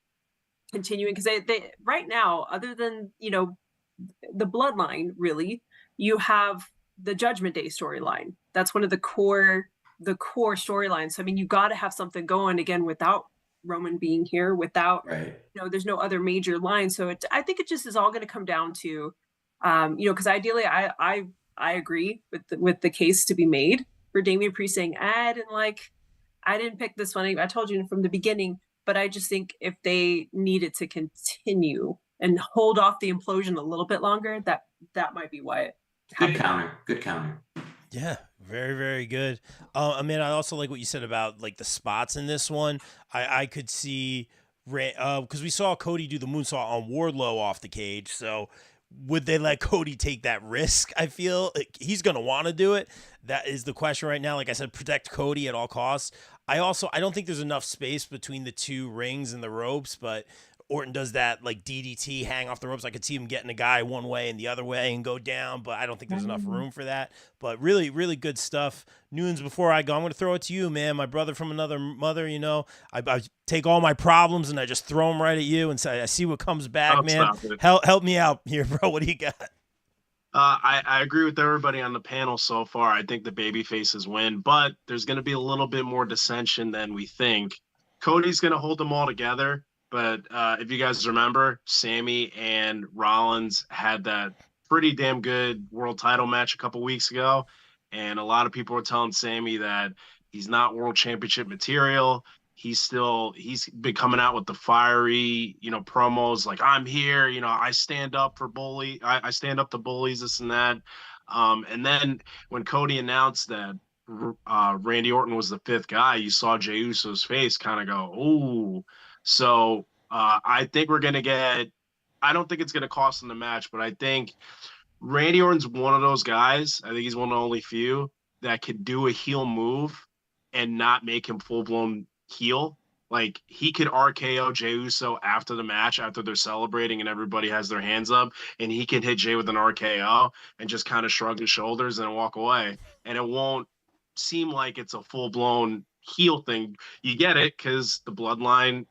continuing, because they right now, other than the bloodline, really, you have the Judgment Day storyline. That's one of the core storylines. So I mean, you got to have something going again without Roman being here, without there's no other major line. So I think it just is all going to come down to because ideally I agree with the case to be made for Damian Priest saying, I didn't pick this one. I told you from the beginning, but I just think if they needed to continue and hold off the implosion a little bit longer, that might be why it happened. Good counter. Yeah, very, very good. I mean, I also like what you said about like the spots in this one. I could see, because we saw Cody do the moonsault on Wardlow off the cage, so would they let Cody take that risk? I feel he's going to want to do it. That is the question right now. Like I said, protect Cody at all costs. I don't think there's enough space between the two rings and the ropes, but Orton does that like DDT hang off the ropes. I could see him getting a guy one way and the other way and go down, but I don't think there's enough room for that. But really, really good stuff. Nunes, before I go, I'm going to throw it to you, man. My brother from another mother, I take all my problems and I just throw them right at you and say, I see what comes back, man. Help me out here, bro. What do you got? I agree with everybody on the panel so far. I think the baby faces win, but there's going to be a little bit more dissension than we think. Cody's going to hold them all together. But if you guys remember, Sammy and Rollins had that pretty damn good world title match a couple weeks ago. And a lot of people were telling Sammy that he's not world championship material. He's been coming out with the fiery, promos like, I'm here, I stand up for bully. I stand up to bullies, this and that. And then when Cody announced that Randy Orton was the fifth guy, you saw Jey Uso's face kind of go, ooh. So I think we're going to get – I don't think it's going to cost him the match, but I think Randy Orton's one of those guys. I think he's one of the only few that could do a heel move and not make him full-blown heel. Like, he could RKO Jey Uso after the match, after they're celebrating and everybody has their hands up, and he can hit Jey with an RKO and just kind of shrug his shoulders and walk away. And it won't seem like it's a full-blown heel thing. You get it because the bloodline,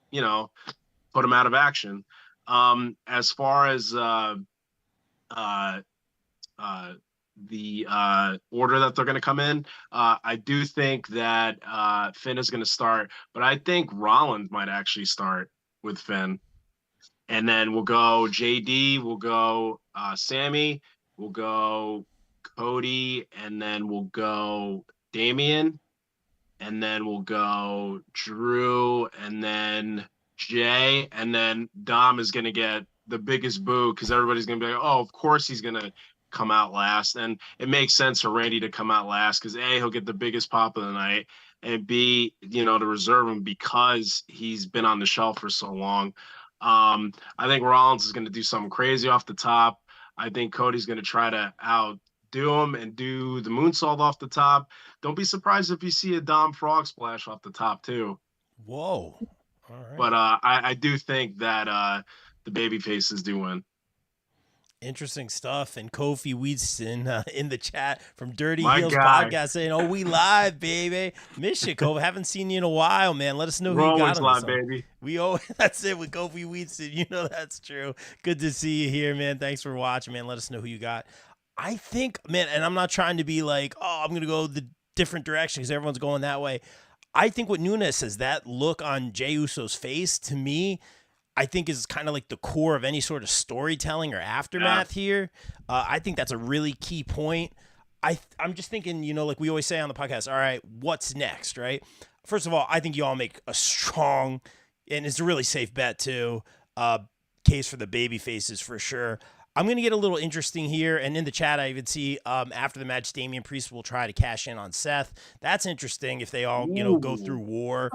put him out of action. As far as the order that they're going to come in, I do think that Finn is going to start, but I think Rollins might actually start with Finn, and then we'll go JD, we'll go Sammy, we'll go Cody, and then we'll go Damian, and then we'll go Drew, and then Jay, and then Dom is going to get the biggest boo because everybody's going to be like, oh, of course he's going to come out last. And it makes sense for Randy to come out last because A, he'll get the biggest pop of the night, and B, to reserve him because he's been on the shelf for so long. I think Rollins is going to do something crazy off the top. I think Cody's going to try to outdo him and do the moonsault off the top. Don't be surprised if you see a Dom Frog splash off the top too. Whoa. All right. But I do think that the baby faces do win. Interesting stuff. And Kofi Weedston in the chat from Dirty My Heels guy. Podcast saying, "Oh, we live, baby. Miss you, Kofi. Haven't seen you in a while, man. Let us know who We're you got always on live, this one." baby. We always that's it with Kofi Weedston. You know that's true. Good to see you here, man. Thanks for watching, man. Let us know who you got. I think, man, and I'm not trying to be like, oh, I'm gonna go the different direction because everyone's going that way. I think what Nunes says, that look on Jey Uso's face, to me, I think is kind of like the core of any sort of storytelling or aftermath here. I think that's a really key point. I'm just thinking, you know, like we always say on the podcast, all right, what's next, right? First of all, I think you all make a strong, and it's a really safe bet too, case for the baby faces for sure. I'm going to get a little interesting here. And in the chat, I even see after the match, Damian Priest will try to cash in on Seth. That's interesting if they all, you know, go through war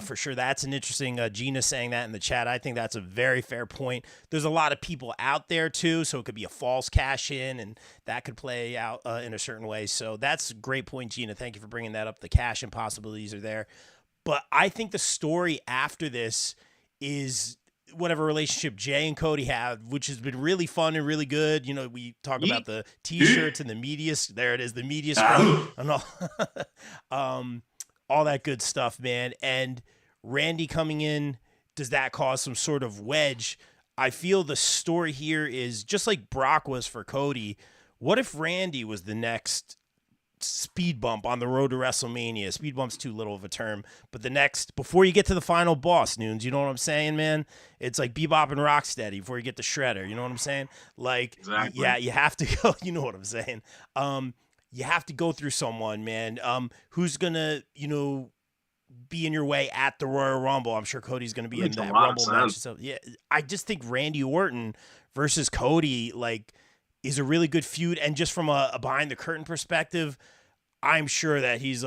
for sure. That's an interesting, Gina saying that in the chat. I think that's a very fair point. There's a lot of people out there too. So it could be a false cash in and that could play out in a certain way. So that's a great point, Gina. Thank you for bringing that up. The cash in possibilities are there. But I think the story after this is whatever relationship Jay and Cody have, which has been really fun and really good. You know, we talk about the t-shirts and the media. There it is, the media scrum and all that good stuff, man. And Randy coming in, does that cause some sort of wedge? I feel the story here is just like Brock was for Cody. What if Randy was the next speed bump on the road to WrestleMania? Speed bump's too little of a term, but the next, before you get to the final boss, Nunes, you know what I'm saying, man? It's like Bebop and Rocksteady before you get to Shredder, you know what I'm saying? Like, Exactly. yeah, you have to go, you know what I'm saying? You have to go through someone, man, who's gonna, you know, be in your way at the Royal Rumble. I'm sure Cody's gonna be in that Rumble match. So yeah, I just think Randy Orton versus Cody, like, is a really good feud. And just from a behind the curtain perspective, I'm sure that he's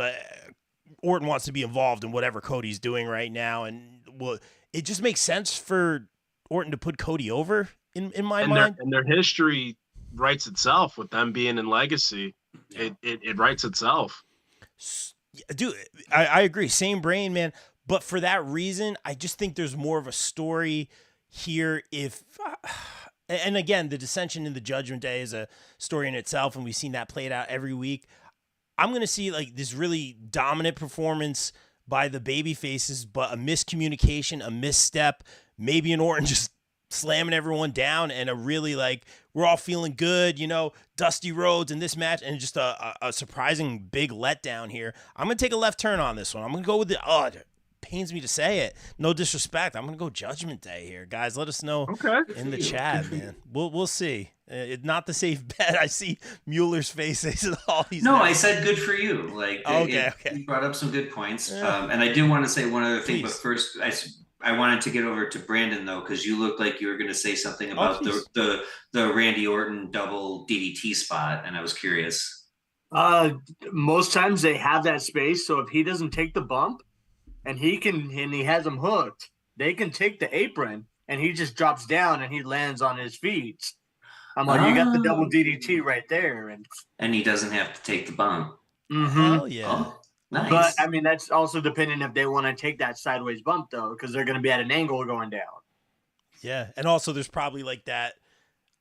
Orton wants to be involved in whatever Cody's doing right now. And well, it just makes sense for Orton to put Cody over in my mind. And their history writes itself with them being in Legacy. Yeah. It writes itself. Dude, I agree. Same brain, man. But for that reason, I just think there's more of a story here. And again, the dissension in the Judgment Day is a story in itself, and we've seen that played out every week. I'm going to see like this really dominant performance by the baby faces, but a miscommunication, a misstep, maybe an Orton just slamming everyone down, and a really like, we're all feeling good, you know, Dusty Rhodes in this match, and just a surprising big letdown here. I'm going to take a left turn on this one. I'm going to go with it pains me to say it. No disrespect. I'm going to go Judgment Day here. Guys, let us know in the chat, man. We'll see. It's not the safe bet. I see Mueller's face. They said all these. No, I said good for you. Like, okay. You brought up some good points. And I do want to say one other thing, but first I wanted to get over to Brandon though, because you looked like you were going to say something about the Randy Orton double DDT spot, and I was curious. Most times they have that space, so if he doesn't take the bump, and he has him hooked, they can take the apron, and he just drops down and he lands on his feet. I'm like, you got the double DDT right there, and he doesn't have to take the bump. Mm-hmm. Hell yeah. Oh, nice. But I mean, that's also depending if they want to take that sideways bump though, because they're going to be at an angle going down. Yeah, and also there's probably like that.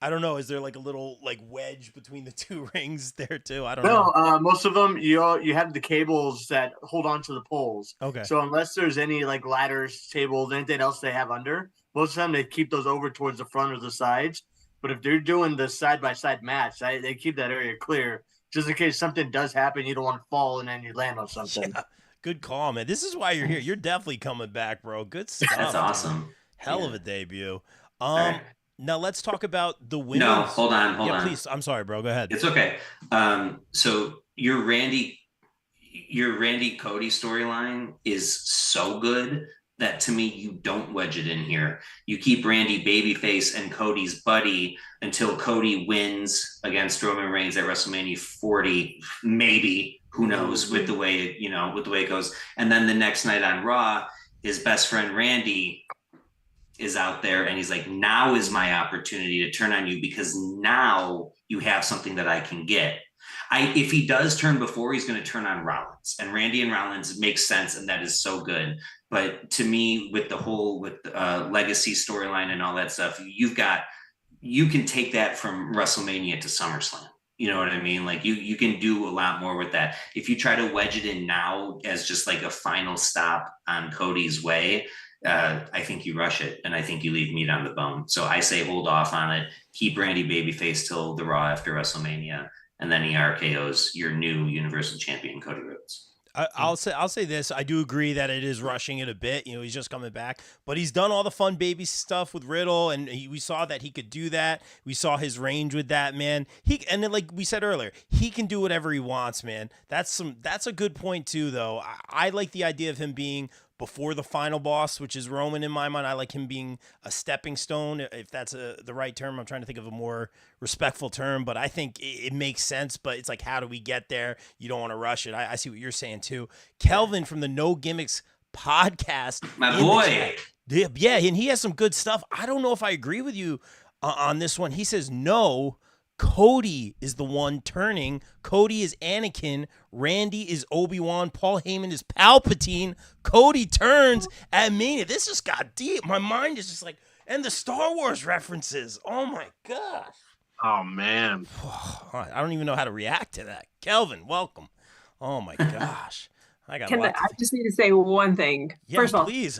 I don't know. Is there like a little like wedge between the two rings there too? I don't know. No, most of them you have the cables that hold on to the poles. Okay. So unless there's any like ladders, tables, anything else they have under, most of the time they keep those over towards the front or the sides. But if they're doing the side by side match, they keep that area clear just in case something does happen. You don't want to fall and then you land on something. Yeah. Good call, man. This is why you're here. You're definitely coming back, bro. Good stuff. That's awesome. Hell of a debut. Right. Now let's talk about the women's. No, hold on. Please. I'm sorry, bro. Go ahead. It's okay. So your Randy Cody storyline is so good that to me, you don't wedge it in here. You keep Randy babyface and Cody's buddy until Cody wins against Roman Reigns at WrestleMania 40, maybe, who knows, with the way it goes. And then the next night on Raw, his best friend Randy is out there and he's like, now is my opportunity to turn on you because now you have something that I can get. If he does turn before, he's going to turn on Rollins, and Randy and Rollins makes sense, and that is so good. But to me, with the whole legacy storyline and all that stuff, you can take that from WrestleMania to SummerSlam. You know what I mean? Like you can do a lot more with that. If you try to wedge it in now as just like a final stop on Cody's way, I think you rush it, and I think you leave meat on the bone. So I say hold off on it. Keep Randy babyface till the Raw after WrestleMania, and then he RKO's your new Universal Champion Cody Rhodes. I'll say this. I do agree that it is rushing it a bit. You know, he's just coming back, but he's done all the fun baby stuff with Riddle, and we saw that he could do that. We saw his range with that, man. And then, like we said earlier, he can do whatever he wants, man. That's a good point too, though. I like the idea of him being before the final boss, which is Roman in my mind. I like him being a stepping stone, if that's the right term. I'm trying to think of a more respectful term, but I think it makes sense. But it's like, how do we get there? You don't want to rush it. I see what you're saying too. Kelvin from the No Gimmicks podcast. My boy. Yeah, and he has some good stuff. I don't know if I agree with you on this one. He says, no, Cody is the one turning. Cody is Anakin. Randy is Obi-Wan. Paul Heyman is Palpatine. Cody turns at Mania. This just got deep. My mind is just like, and the Star Wars references. Oh my gosh. Oh man. I don't even know how to react to that. Kelvin, welcome. Oh my gosh. I just need to say one thing. Yeah, first of all, please.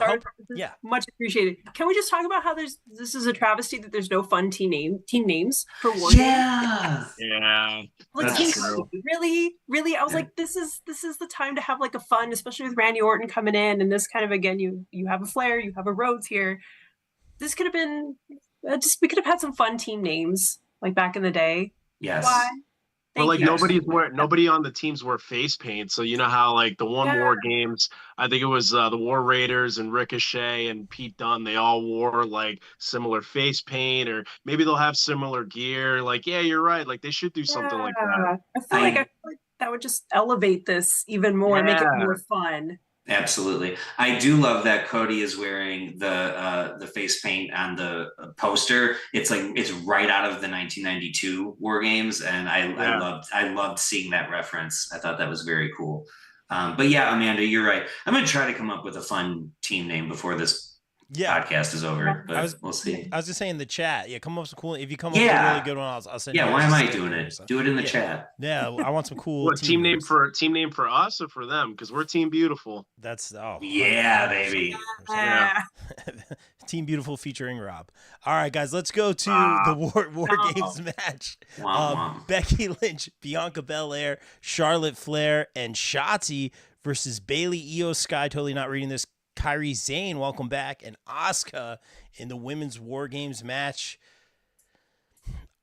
Yeah. Much appreciated. Can we just talk about how this is a travesty that there's no fun team names for War Games? Yeah. Like, That's true. really, I was like, this is the time to have like a fun, especially with Randy Orton coming in, and this kind of, again, you have a Flair, you have a Rhodes here. This could have been we could have had some fun team names like back in the day. Yes. Why? But like nobody on the teams wore face paint. So you know how like the War Games, I think it was the War Raiders and Ricochet and Pete Dunne, they all wore like similar face paint, or maybe they'll have similar gear. Like, yeah, you're right. Like they should do something like that. I feel like that would just elevate this even more and make it more fun. Absolutely. I do love that Cody is wearing the face paint on the poster. It's right out of the 1992 War Games, and I loved seeing that reference. I thought that was very cool. But yeah, Amanda, you're right. I'm going to try to come up with a fun team name before this podcast is over, but we'll see. I was just saying in the chat. Yeah, come up with some cool. If you come up with a really good one, I'll send. Yeah, why am I doing it? Do it in the chat. Yeah, I want some cool. What team name for us or for them? Because we're Team Beautiful. That's baby. Yeah. Team Beautiful featuring Rob. All right, guys, let's go to the War Games match. Becky Lynch, Bianca Belair, Charlotte Flair, and Shotzi versus Bayley, Io Sky. Totally not reading this. Kairi Sane, welcome back, and Asuka in the Women's War Games match.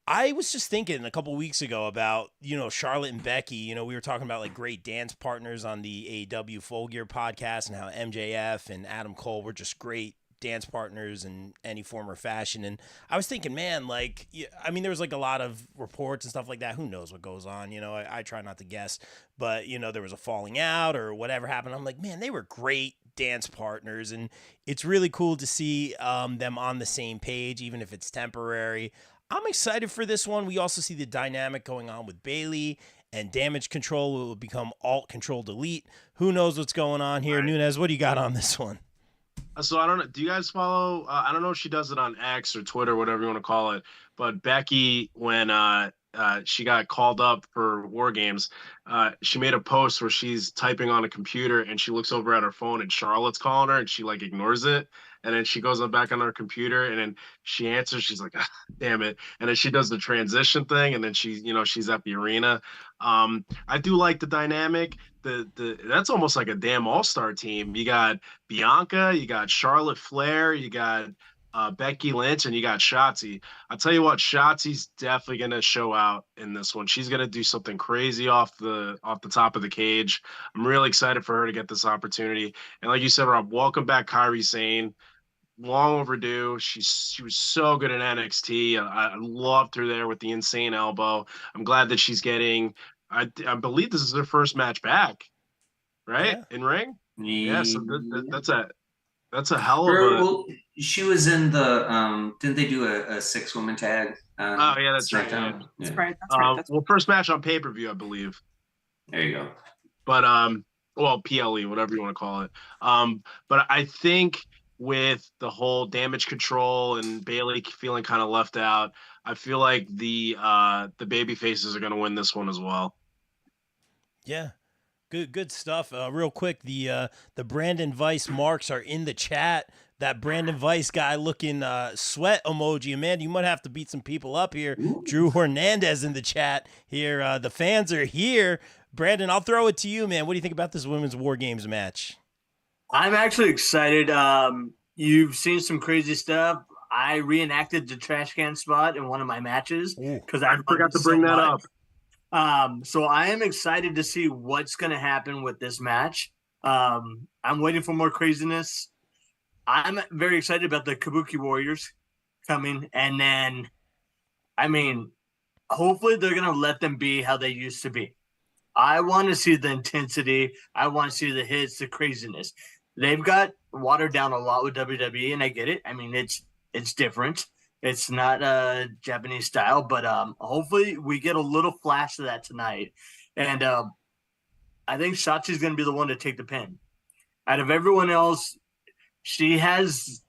I was just thinking a couple weeks ago about, Charlotte and Becky. We were talking about like great dance partners on the AEW Full Gear podcast, and how MJF and Adam Cole were just great dance partners in any form or fashion. And I was thinking, man, there was like a lot of reports and stuff like that. Who knows what goes on? I try not to guess, but there was a falling out or whatever happened. I'm like, man, they were great dance partners, and it's really cool to see them on the same page, even if it's temporary. I'm excited for this one. We also see the dynamic going on with Bayley, and Damage Control will become Alt Control Delete. Who knows what's going on here? Right. Nunez, what do you got on this one? So I don't know. Do you guys follow? I don't know if she does it on X or Twitter, whatever you want to call it. But Becky, when she got called up for War Games, she made a post where she's typing on a computer and she looks over at her phone and Charlotte's calling her and she like ignores it. And then she goes back on her computer and then she answers. She's like, damn it. And then she does the transition thing. And then she's at the arena. I do like the dynamic. That's almost like a damn all-star team. You got Bianca, you got Charlotte Flair, you got Becky Lynch, and you got Shotzi. I'll tell you what, Shotzi's definitely going to show out in this one. She's going to do something crazy off the top of the cage. I'm really excited for her to get this opportunity. And like you said, Rob, welcome back Kairi Sane. Long overdue. She was so good in NXT. I loved her there with the insane elbow. I'm glad that she's getting, I believe this is her first match back, right? Yeah. In ring? Yeah, so that's a hell of a... Well, she was in the, didn't they do a 6-woman tag Oh yeah, that's right. SmackDown. That's Yeah. right. That's right. That's Well, first match on pay-per-view, I believe. There you go. But well, PLE, whatever you want to call it. But I think with the whole damage control and Bailey feeling kind of left out, I feel like the baby faces are going to win this one as well. Yeah. Good stuff. Real quick, the Brandon Weiss marks are in the chat. That Brandon Weiss guy looking sweat emoji. Amanda, you might have to beat some people up here. Ooh. Drew Hernandez in the chat here. The fans are here. Brandon, I'll throw it to you, man. What do you think about this Women's War Games match? I'm actually excited. You've seen some crazy stuff. I reenacted the trash can spot in one of my matches because I forgot to bring that up. So I am excited to see what's going to happen with this match. I'm waiting for more craziness. I'm very excited about the Kabuki Warriors coming. And then, I mean, hopefully they're going to let them be how they used to be. I want to see the intensity. I want to see the hits, the craziness. They've got watered down a lot with WWE, and I get it. I mean, it's different. It's not a Japanese style, but hopefully we get a little flash of that tonight. And I think Shotzi's going to be the one to take the pin. Out of everyone else, she has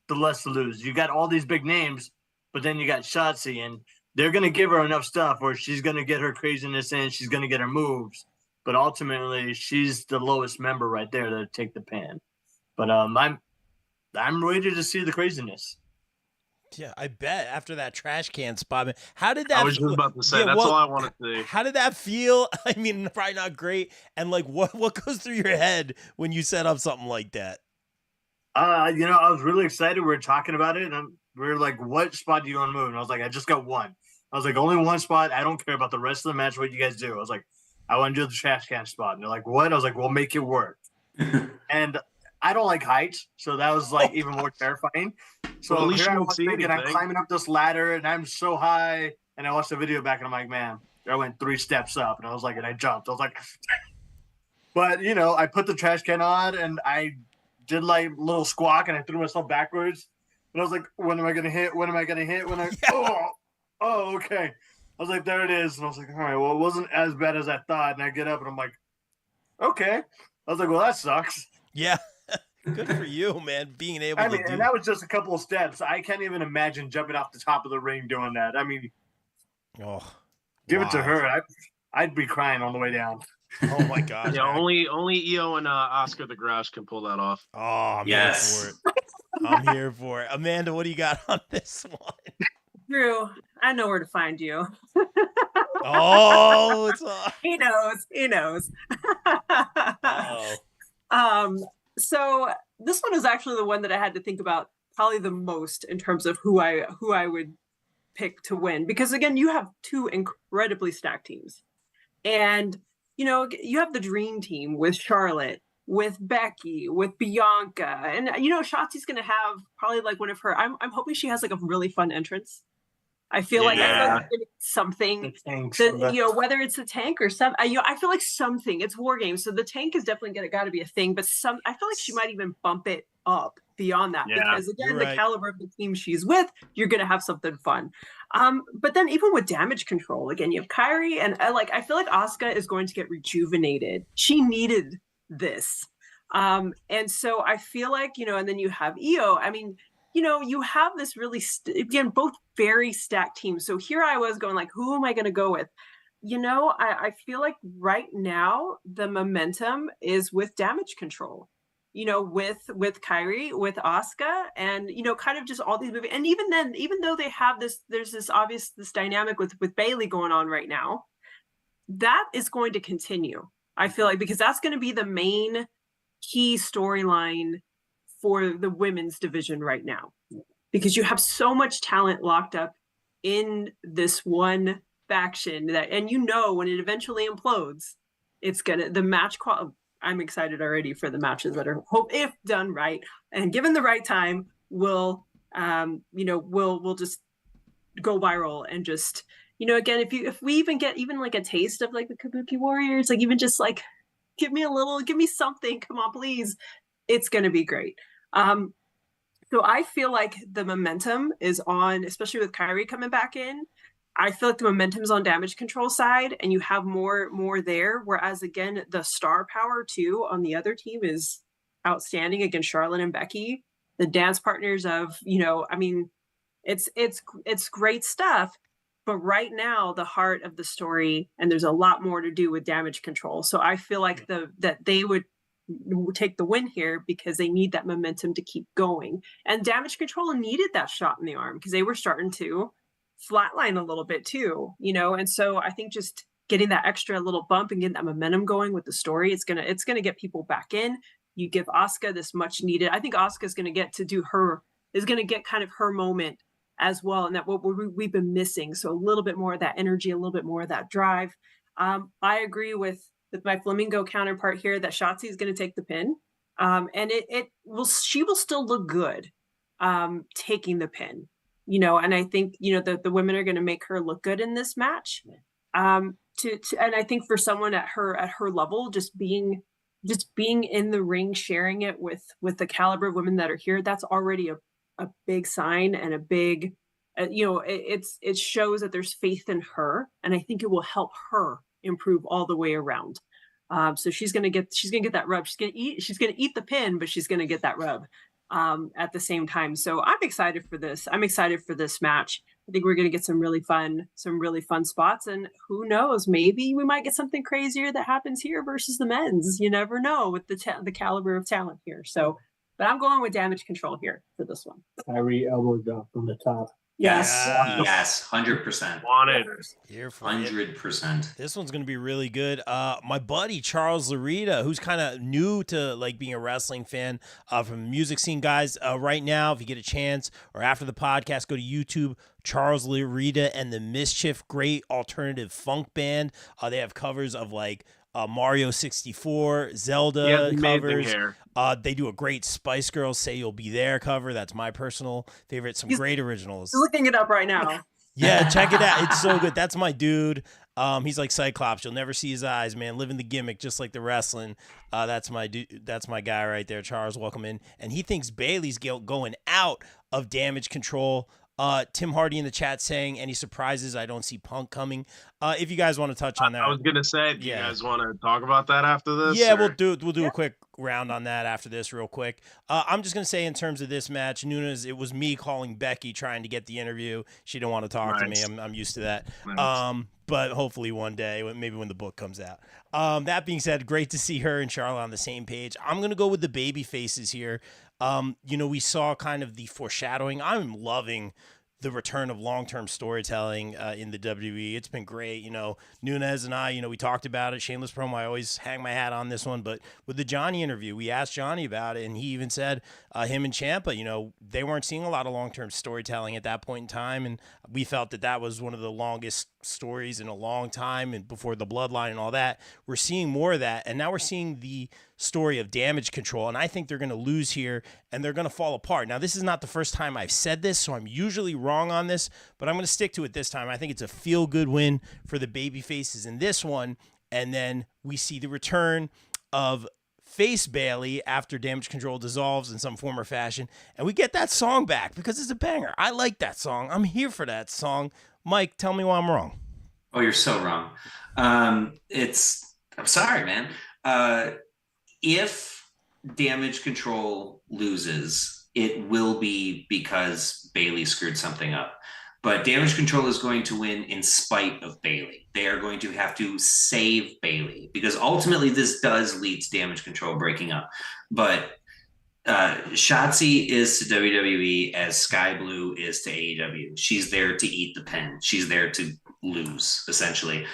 the less to lose. You got all these big names, but then you got Shotzi, and they're going to give her enough stuff where she's going to get her craziness in, she's going to get her moves. But ultimately, she's the lowest member right there to take the pin. But I'm ready to see the craziness. Yeah, I bet after that trash can spot, man. How did that? I was just about to say that's all I wanted to see. How did that feel? I mean, probably not great. And like, what goes through your head when you set up something like that? I was really excited. We were talking about it, and we were like, "What spot do you want to move?" And I was like, "I just got one." I was like, "Only one spot. I don't care about the rest of the match. What you guys do?" I was like, "I want to do the trash can spot." And they're like, "What?" I was like, "We'll make it work." And I don't like heights, so that was like even more terrifying. So well, at least here you I won't was see thinking, anything. I'm climbing up this ladder, and I'm so high. And I watched the video back, and I'm like, man, I went 3 steps up, and I was like, and I jumped. I was like, but I put the trash can on, and I did like a little squawk, and I threw myself backwards. And I was like, when am I gonna hit? When am I gonna hit? Oh, okay. I was like, there it is. And I was like, all right, well, it wasn't as bad as I thought. And I get up, and I'm like, okay. I was like, well, that sucks. Yeah. Good for you, man, being able to do and that was just a couple of steps. I can't even imagine jumping off the top of the ring doing that. I mean, give it to her. I'd be crying on the way down. Oh my gosh. Yeah, only Io and Oscar the Grouch can pull that off. Oh, I'm here for it. I'm here for it. Amanda, what do you got on this one? Drew, I know where to find you. Oh, it's on. He knows. Oh. So this one is actually the one that I had to think about probably the most in terms of who I would pick to win, because again, you have 2 incredibly stacked teams, and you have the dream team with Charlotte, with Becky, with Bianca, and Shotzi's gonna have probably like one of her. I'm hoping she has like a really fun entrance. I feel like something that, whether it's a tank or some, I feel like something. It's War Games, so the tank is definitely got to be a thing. But I feel like she might even bump it up beyond that, because again, the caliber of the team she's with, you're gonna have something fun. But then even with damage control, again, you have Kairi, and I feel like Asuka is going to get rejuvenated. She needed this, and so I feel like and then you have Io. I mean, you have this really, again, both very stacked teams. So here I was going like, who am I going to go with? I feel like right now the momentum is with damage control, with Kairi, with Asuka, and, kind of just all these movies. And even then, even though they have there's this dynamic with Bailey going on right now, that is going to continue. I feel like, because that's going to be the main key storyline for the women's division right now, because you have so much talent locked up in this one faction that, and when it eventually implodes, it's the match quality. I'm excited already for the matches that are, if done right and given the right time, will just go viral. And just, again, if we even get even like a taste of like the Kabuki Warriors, like even just like, give me something, come on, please. It's going to be great. So So I feel like the momentum is on, especially with Kyrie coming back in. I feel like the momentum is on Damage Control side, and you have more there. Whereas again, the star power too on the other team is outstanding against Charlotte and Becky. The dance partners of, I mean, it's great stuff. But right now, the heart of the story, and there's a lot more to do with Damage Control. So I feel like that they would take the win here because they need that momentum to keep going. And Damage Control needed that shot in the arm because they were starting to flatline a little bit too, and so I think just getting that extra little bump and getting that momentum going with the story, it's gonna get people back in. You give Asuka this much needed. I think Asuka is gonna get kind of her moment as well, and that what we've been missing. So a little bit more of that energy, a little bit more of that drive. I agree with my Flamingo counterpart here that Shotzi is going to take the pin, and she will still look good taking the pin. And I think the women are going to make her look good in this match. And I think for someone at her level, just being in the ring, sharing it with the caliber of women that are here, that's already a big sign and a big, it shows that there's faith in her, and I think it will help her improve all the way around. So she's gonna get that rub. She's gonna eat the pin, but she's gonna get that rub at the same time. So I'm excited for this. I'm excited for this match. I think we're gonna get some really fun spots, and who knows, maybe we might get something crazier that happens here versus the men's. You never know with the caliber of talent here. So, but I'm going with Damage Control here for this one. Kyrie elbow drop from the top. Yes. Yes, 100%. Wanted. Here for 100%. This one's gonna be really good. My buddy Charles Larita, who's kind of new to like being a wrestling fan from the music scene, guys. Right now, if you get a chance or after the podcast, go to YouTube. Charles Larita and the Mischief, great alternative funk band. They have covers of like Mario 64, Zelda covers. They do a great Spice Girls Say You'll Be There cover. That's my personal favorite. Some great originals. Looking it up right now. Yeah, check it out. It's so good. That's my dude. He's like Cyclops. You'll never see his eyes, man. Living the gimmick, just like the wrestling. That's my dude. That's my guy right there. Charles, welcome in. And he thinks Bayley's going out of Damage Control. Tim Hardy in the chat saying, any surprises? I don't see Punk coming. If you guys want to touch on that. I was going to say, do you guys want to talk about that after this? Yeah, or? We'll do a quick round on that after this real quick. I'm just going to say in terms of this match, Nunes, it was me calling Becky trying to get the interview. She didn't want to talk to me. I'm used to that. Nice. But hopefully one day, maybe when the book comes out. That being said, great to see her and Charlotte on the same page. I'm going to go with the baby faces here. We saw kind of the foreshadowing. I'm loving the return of long-term storytelling in the WWE. It's been great. Nunes and I, we talked about it. Shameless promo. I always hang my hat on this one. But with the Johnny interview, we asked Johnny about it, and he even said him and Ciampa, they weren't seeing a lot of long-term storytelling at that point in time, and we felt that was one of the longest stories in a long time, and before the bloodline and all that. We're seeing more of that, and now we're seeing the story of Damage Control, and I think they're going to lose here, and they're going to fall apart. Now, this is not the first time I've said this, so I'm usually wrong on this, but I'm going to stick to it this time. I think it's a feel-good win for the baby faces in this one, and then we see the return of Face Bayley after Damage Control dissolves in some form or fashion, and we get that song back because it's a banger. I like that song. I'm here for that song. Mike, tell me why I'm wrong. Oh, you're so wrong. I'm sorry, man. If Damage Control loses, it will be because Bayley screwed something up. But Damage Control is going to win in spite of Bayley. They are going to have to save Bayley because ultimately this does lead to Damage Control breaking up. But Shotzi is to WWE as Sky Blue is to AEW. She's there to eat the pin. She's there to lose, essentially.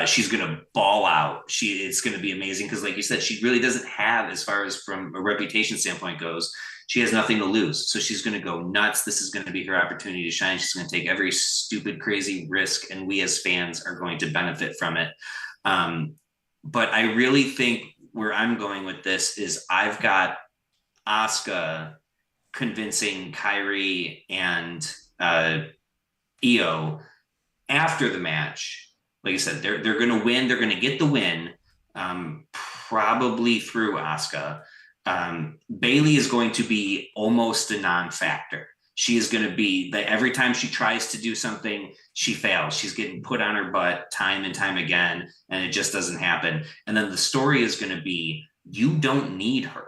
She's going to ball out. It's going to be amazing because, like you said, she really doesn't have, as far as from a reputation standpoint goes, she has nothing to lose. So she's going to go nuts. This is going to be her opportunity to shine. She's going to take every stupid, crazy risk, and we as fans are going to benefit from it. But I really think where I'm going with this is I've got Asuka convincing Kyrie and Io after the match. Like I said, they're going to win. They're going to get the win, probably through Asuka. Bailey is going to be almost a non-factor. She is going to be that every time she tries to do something, she fails. She's getting put on her butt time and time again, and it just doesn't happen. And then the story is going to be, you don't need her.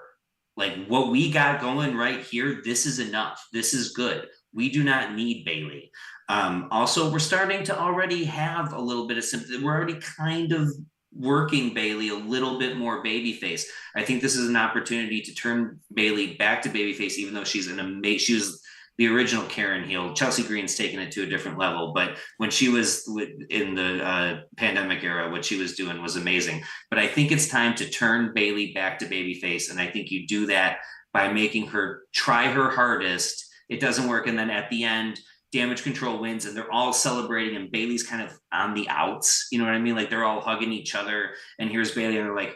Like what we got going right here, this is enough. This is good. We do not need Bailey. Also, we're starting to already have a little bit of sympathy. We're already kind of working Bailey a little bit more babyface. I think this is an opportunity to turn Bailey back to babyface, even though she's she was the original Karen heel. Chelsea Green's taken it to a different level, but when she was in the pandemic era, what she was doing was amazing. But I think it's time to turn Bailey back to babyface, and I think you do that by making her try her hardest. It doesn't work, and then at the end, Damage Control wins, and they're all celebrating, and Bailey's kind of on the outs. You know what I mean? Like they're all hugging each other, and here's Bailey, and they're like,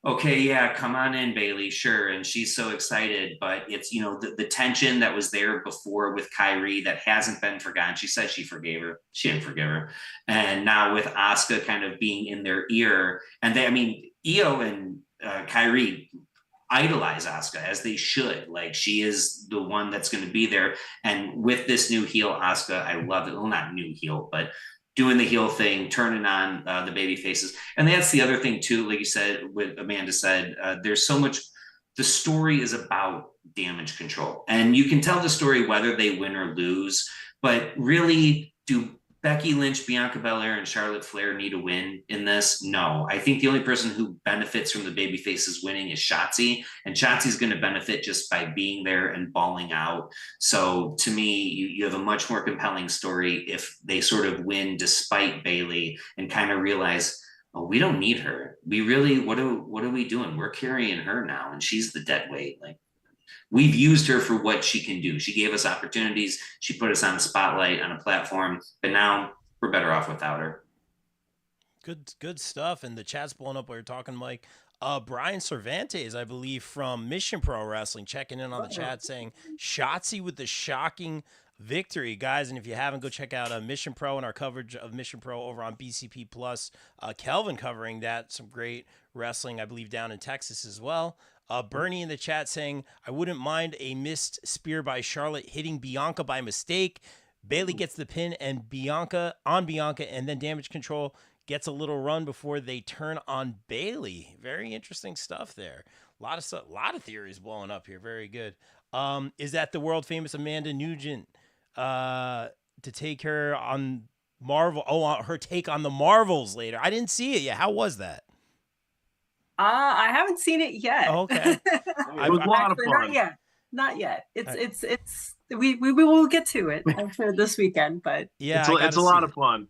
okay, yeah, come on in, Bailey, sure. And she's so excited, but it's, you know, the tension that was there before with Kyrie that hasn't been forgotten. She said she forgave her. She didn't forgive her. And now with Asuka kind of being in their ear, and they, I mean, Io and Kyrie idolize Asuka, as they should. Like, she is the one that's going to be there. And with this new heel, Asuka, I love it. Well, not new heel, but doing the heel thing, turning on the baby faces. And that's the other thing too, like you said, what Amanda said, there's so much, the story is about Damage Control. And you can tell the story whether they win or lose, but really, do Becky Lynch, Bianca Belair, and Charlotte Flair need a win in this? No. I think the only person who benefits from the baby faces winning is Shotzi, and Shotzi's going to benefit just by being there and balling out. So to me, you have a much more compelling story if they sort of win despite Bailey and kind of realize, oh, we don't need her. We really, what are we doing? We're carrying her now, and she's the dead weight. Like, we've used her for what she can do. She gave us opportunities. She put us on the spotlight, on a platform, but now we're better off without her. Good stuff. And the chat's blowing up while you're talking, Mike. Brian Cervantes, I believe, from Mission Pro Wrestling, checking in on the chat saying, Shotzi with the shocking victory, guys. And if you haven't, go check out Mission Pro and our coverage of Mission Pro over on BCP Plus. Kelvin covering that. Some great wrestling, I believe, down in Texas as well. Bernie in the chat saying, I wouldn't mind a missed spear by Charlotte hitting Bianca by mistake. Bailey gets the pin and Bianca, and then Damage Control gets a little run before they turn on Bailey. Very interesting stuff there. A lot of stuff, a lot of theories blowing up here. Very good. Is that the world famous Amanda Nugent to take her on Marvel? Oh, her take on the Marvels later. I didn't see it yet. How was that? I haven't seen it yet. Okay. It was a lot of fun. Not yet. We will get to it, I'm sure, this weekend, but yeah, it's a lot of fun.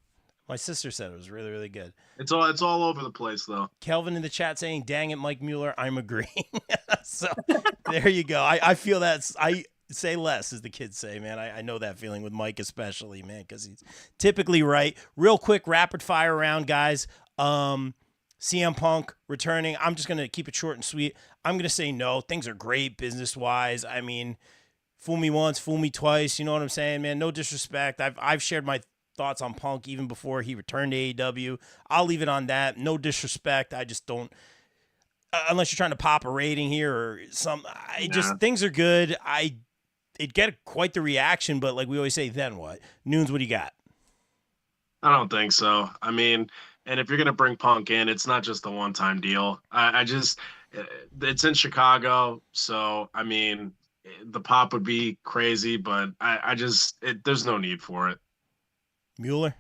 My sister said it was really, really good. It's all over the place though. Kelvin in the chat saying, dang it, Mike Mueller, I'm agreeing. So there you go. I feel I say less, as the kids say, man. I know that feeling with Mike especially, man, because he's typically right. Real quick, rapid fire round, guys. CM Punk returning. I'm just going to keep it short and sweet. I'm going to say no. Things are great business-wise. I mean, fool me once, fool me twice. You know what I'm saying, man? No disrespect. I've shared my thoughts on Punk even before he returned to AEW. I'll leave it on that. No disrespect. I just don't, unless you're trying to pop a rating here or some, things are good. It get quite the reaction, but like we always say, then what? Noons, what do you got? I don't think so. I mean, and if you're going to bring Punk in, it's not just a one-time deal. It's in Chicago. So, I mean, the pop would be crazy, but there's no need for it. Mueller?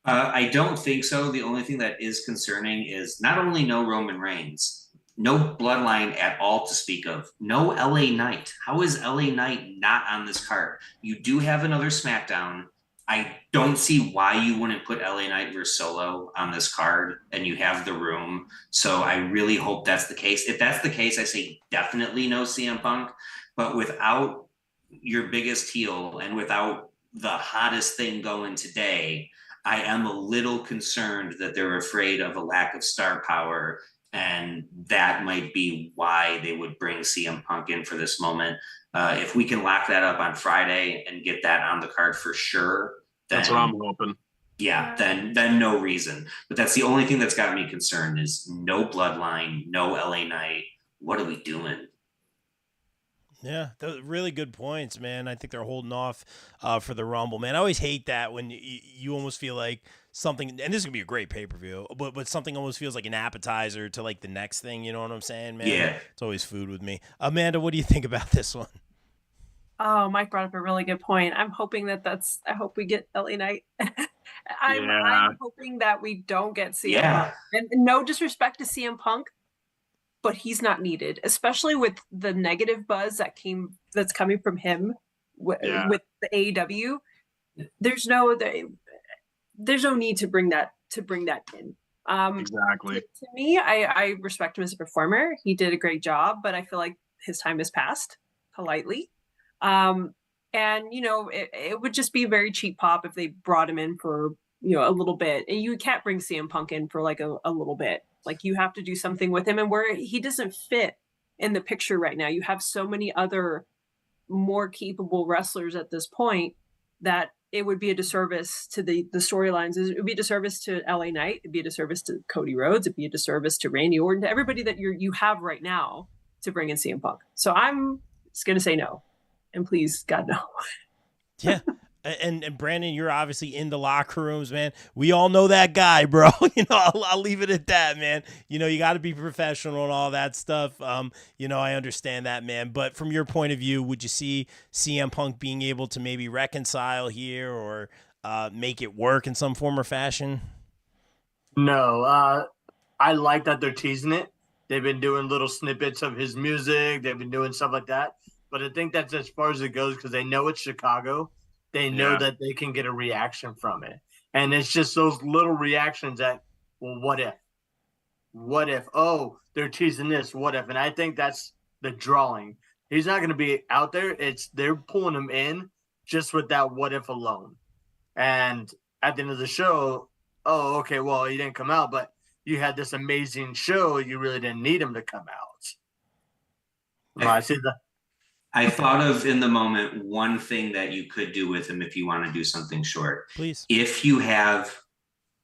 I don't think so. The only thing that is concerning is not only no Roman Reigns, no Bloodline at all to speak of, no LA Knight. How is LA Knight not on this card? You do have another SmackDown. I don't see why you wouldn't put LA Knight versus Solo on this card, and you have the room. So I really hope that's the case. If that's the case, I say definitely no CM Punk. But without your biggest heel and without the hottest thing going today, I am a little concerned that they're afraid of a lack of star power, and that might be why they would bring CM Punk in for this moment. If we can lock that up on Friday and get that on the card for sure, then, that's what I'm hoping. Yeah, then no reason. But that's the only thing that's got me concerned is no Bloodline, no LA Knight. what are we doing? Yeah, those really good points, man. I think they're holding off for the Rumble, man. I always hate that when you almost feel like something, and this is gonna be a great pay-per-view, but something almost feels like an appetizer to like the next thing. You know what I'm saying, man? Yeah. It's always food with me. Amanda, what do you think about this one? Oh, Mike brought up a really good point. I'm hoping I hope we get LA Knight. I'm hoping that we don't get CM Punk. And no disrespect to CM Punk, but he's not needed, especially with the negative buzz that's coming from him with the AEW. There's no need to bring that in. Exactly. To me, I respect him as a performer. He did a great job, but I feel like his time has passed politely. And it would just be a very cheap pop if they brought him in for a little bit. And you can't bring CM Punk in for like a little bit. Like, you have to do something with him, and where he doesn't fit in the picture right now. You have so many other more capable wrestlers at this point that it would be a disservice to the storylines. It would be a disservice to LA Knight. It'd be a disservice to Cody Rhodes. It'd be a disservice to Randy Orton, to everybody that you have right now to bring in CM Punk. So I'm just going to say no. And please, God, no. Yeah. And Brandon, you're obviously in the locker rooms, man. We all know that guy, bro. I'll leave it at that, man. You got to be professional and all that stuff. I understand that, man. But from your point of view, would you see CM Punk being able to maybe reconcile here or make it work in some form or fashion? No, I like that they're teasing it. They've been doing little snippets of his music. They've been doing stuff like that. But I think that's as far as it goes because they know it's Chicago. They know that they can get a reaction from it. And it's just those little reactions that, well, what if? What if? Oh, they're teasing this. What if? And I think that's the drawing. He's not going to be out there. They're pulling him in just with that what if alone. And at the end of the show, oh, okay, well, he didn't come out, but you had this amazing show. You really didn't need him to come out. I see that. I thought of in the moment one thing that you could do with him if you want to do something short. Please. If you have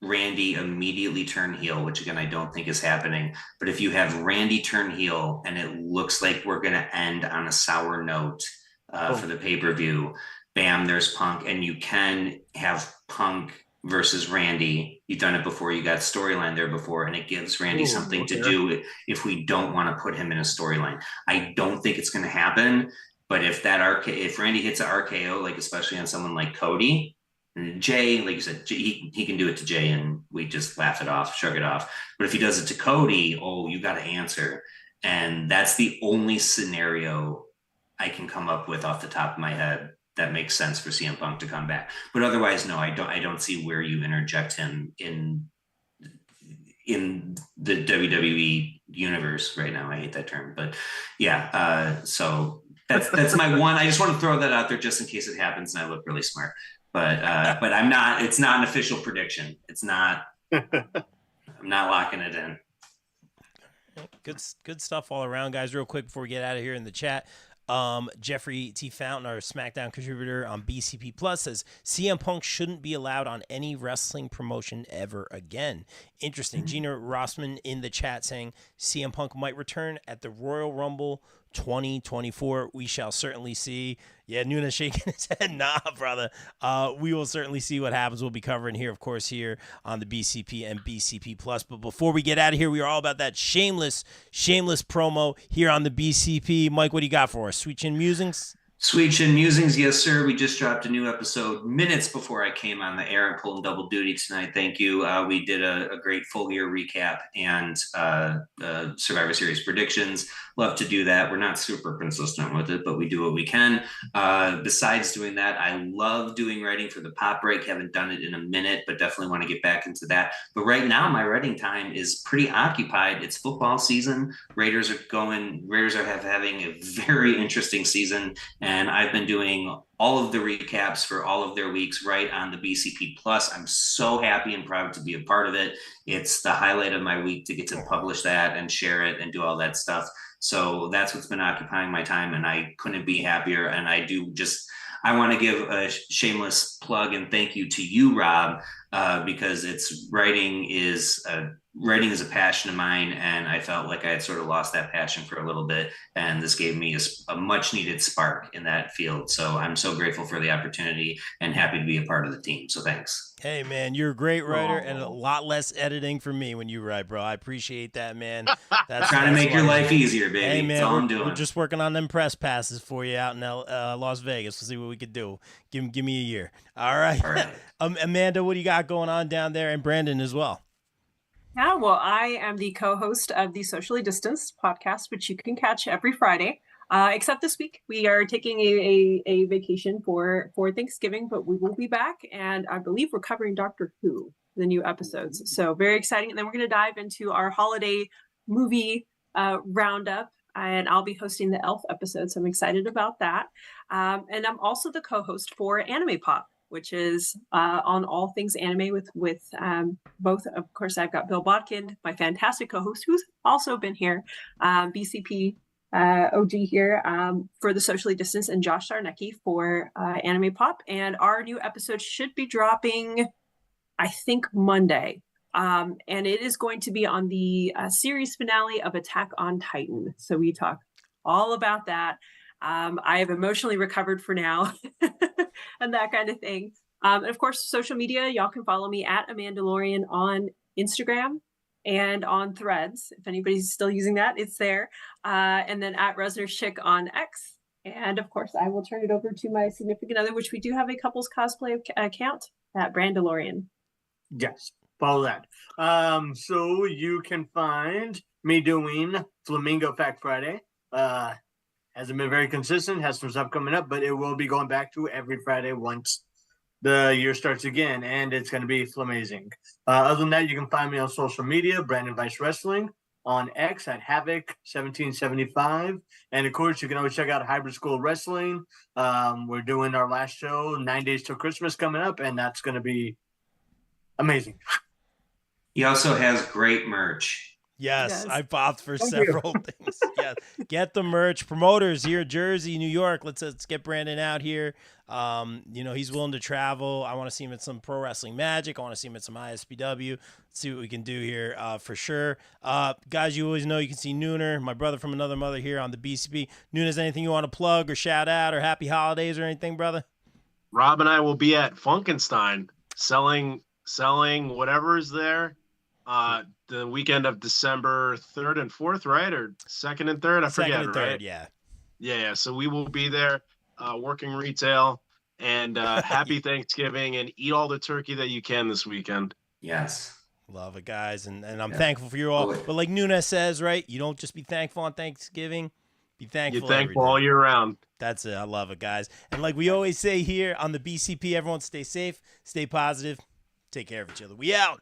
Randy immediately turn heel, which again I don't think is happening, but if you have Randy turn heel and it looks like we're going to end on a sour note for the pay-per-view, bam, there's Punk, and you can have Punk versus Randy. You've done it before. You got storyline there before, and it gives Randy something to do if we don't want to put him in a storyline. I don't think it's going to happen, but if Randy hits an RKO, like especially on someone like Cody, and Jay, like you said, he can do it to Jay, and we just laugh it off, shrug it off. But if he does it to Cody, you got to answer. And that's the only scenario I can come up with off the top of my head that makes sense for CM Punk to come back. But otherwise, no, I don't see where you interject him in the WWE universe right now. I hate that term, but yeah. So that's my one. I just want to throw that out there just in case it happens and I look really smart. But I'm not. It's not an official prediction. It's not. I'm not locking it in. Good stuff all around, guys. Real quick before we get out of here in the chat. Jeffrey T. Fountain, our SmackDown contributor on BCP Plus, says CM Punk shouldn't be allowed on any wrestling promotion ever again. Interesting. Gina Rossman in the chat saying CM Punk might return at the Royal Rumble 2024. We shall certainly see. Yeah, Nunes shaking his head. Nah, brother. We will certainly see what happens. We'll be covering here, of course, here on the BCP and BCP Plus. But before we get out of here, we are all about that shameless promo here on the BCP. Mike, what do you got for us? Sweet Chin Musings? Sweet Chin Musings, yes, sir. We just dropped a new episode minutes before I came on the air and pulling double duty tonight. Thank you. We did a great full year recap and Survivor Series predictions. Love to do that. We're not super consistent with it, but we do what we can. Besides doing that, I love doing writing for the Pop Break. Haven't done it in a minute, but definitely want to get back into that. But right now, my writing time is pretty occupied. It's football season. Raiders are having a very interesting season. And I've been doing all of the recaps for all of their weeks right on the BCP Plus. I'm so happy and proud to be a part of it. It's the highlight of my week to get to publish that and share it and do all that stuff. So that's what's been occupying my time, and I couldn't be happier. And I want to give a shameless plug and thank you to you, Rob, because writing is writing is a passion of mine, and I felt like I had sort of lost that passion for a little bit, and this gave me a much needed spark in that field. So I'm so grateful for the opportunity and happy to be a part of the team. So thanks. Hey, man, you're a great writer and a lot less editing for me when you write, bro. I appreciate that, man. That's trying to make your life easier, baby. Hey, man, that's all I'm doing. We're just working on them press passes for you out in Las Vegas. We'll see what we could do. Give me a year. All right. All right. Amanda, what do you got going on down there? And Brandon as well. Yeah, well, I am the co-host of the Socially Distanced podcast, which you can catch every Friday. Except this week, we are taking a vacation for Thanksgiving, but we will be back, and I believe we're covering Doctor Who, the new episodes. So very exciting. And then we're going to dive into our holiday movie roundup, and I'll be hosting the Elf episode, so I'm excited about that. And I'm also the co-host for Anime Pop, which is on all things anime with both. Of course, I've got Bill Bodkin, my fantastic co-host, who's also been here, BCP OG here for the Socially Distanced, and Josh Sarnecki for Anime Pop. And our new episode should be dropping, I think, Monday. And it is going to be on the series finale of Attack on Titan. So we talk all about that. I have emotionally recovered for now and that kind of thing. And of course, social media, y'all can follow me at Amandalorian on Instagram and on Threads. If anybody's still using that, it's there. And then at Resner's Chick on X. And of course, I will turn it over to my significant other, which we do have a couples cosplay account at Brandalorian. Yes, follow that. So you can find me doing Flamingo Fact Friday. Hasn't been very consistent, has some stuff coming up, but it will be going back to every Friday once the year starts again, and it's going to be flamazing. Other than that, you can find me on social media, Brandon Vice Wrestling, on X at Havoc1775. And of course, you can always check out Hybrid School Wrestling. We're doing our last show, 9 Days Till Christmas, coming up, and that's going to be amazing. He also has great merch. Yes, I popped for several things. Yeah, get the merch. Promoters here, Jersey, New York. Let's get Brandon out here. He's willing to travel. I want to see him at some Pro Wrestling Magic. I want to see him at some ISPW. Let's see what we can do here for sure. Guys, you always know you can see Nooner, my brother from another mother, here on the BCP. Nooner, anything you want to plug or shout out or happy holidays or anything, brother? Rob and I will be at Funkenstein selling whatever is there. The weekend of December 3rd and 4th, right? Or 2nd and 3rd? I forget, Second and third, right? yeah. Yeah. So we will be there working retail, and happy Thanksgiving, and eat all the turkey that you can this weekend. Yes. Love it, guys. And I'm thankful for you all. But like Nunes says, right, you don't just be thankful on Thanksgiving. Be thankful. You're thankful all year round. That's it. I love it, guys. And like we always say here on the BCP, everyone stay safe, stay positive, take care of each other. We out.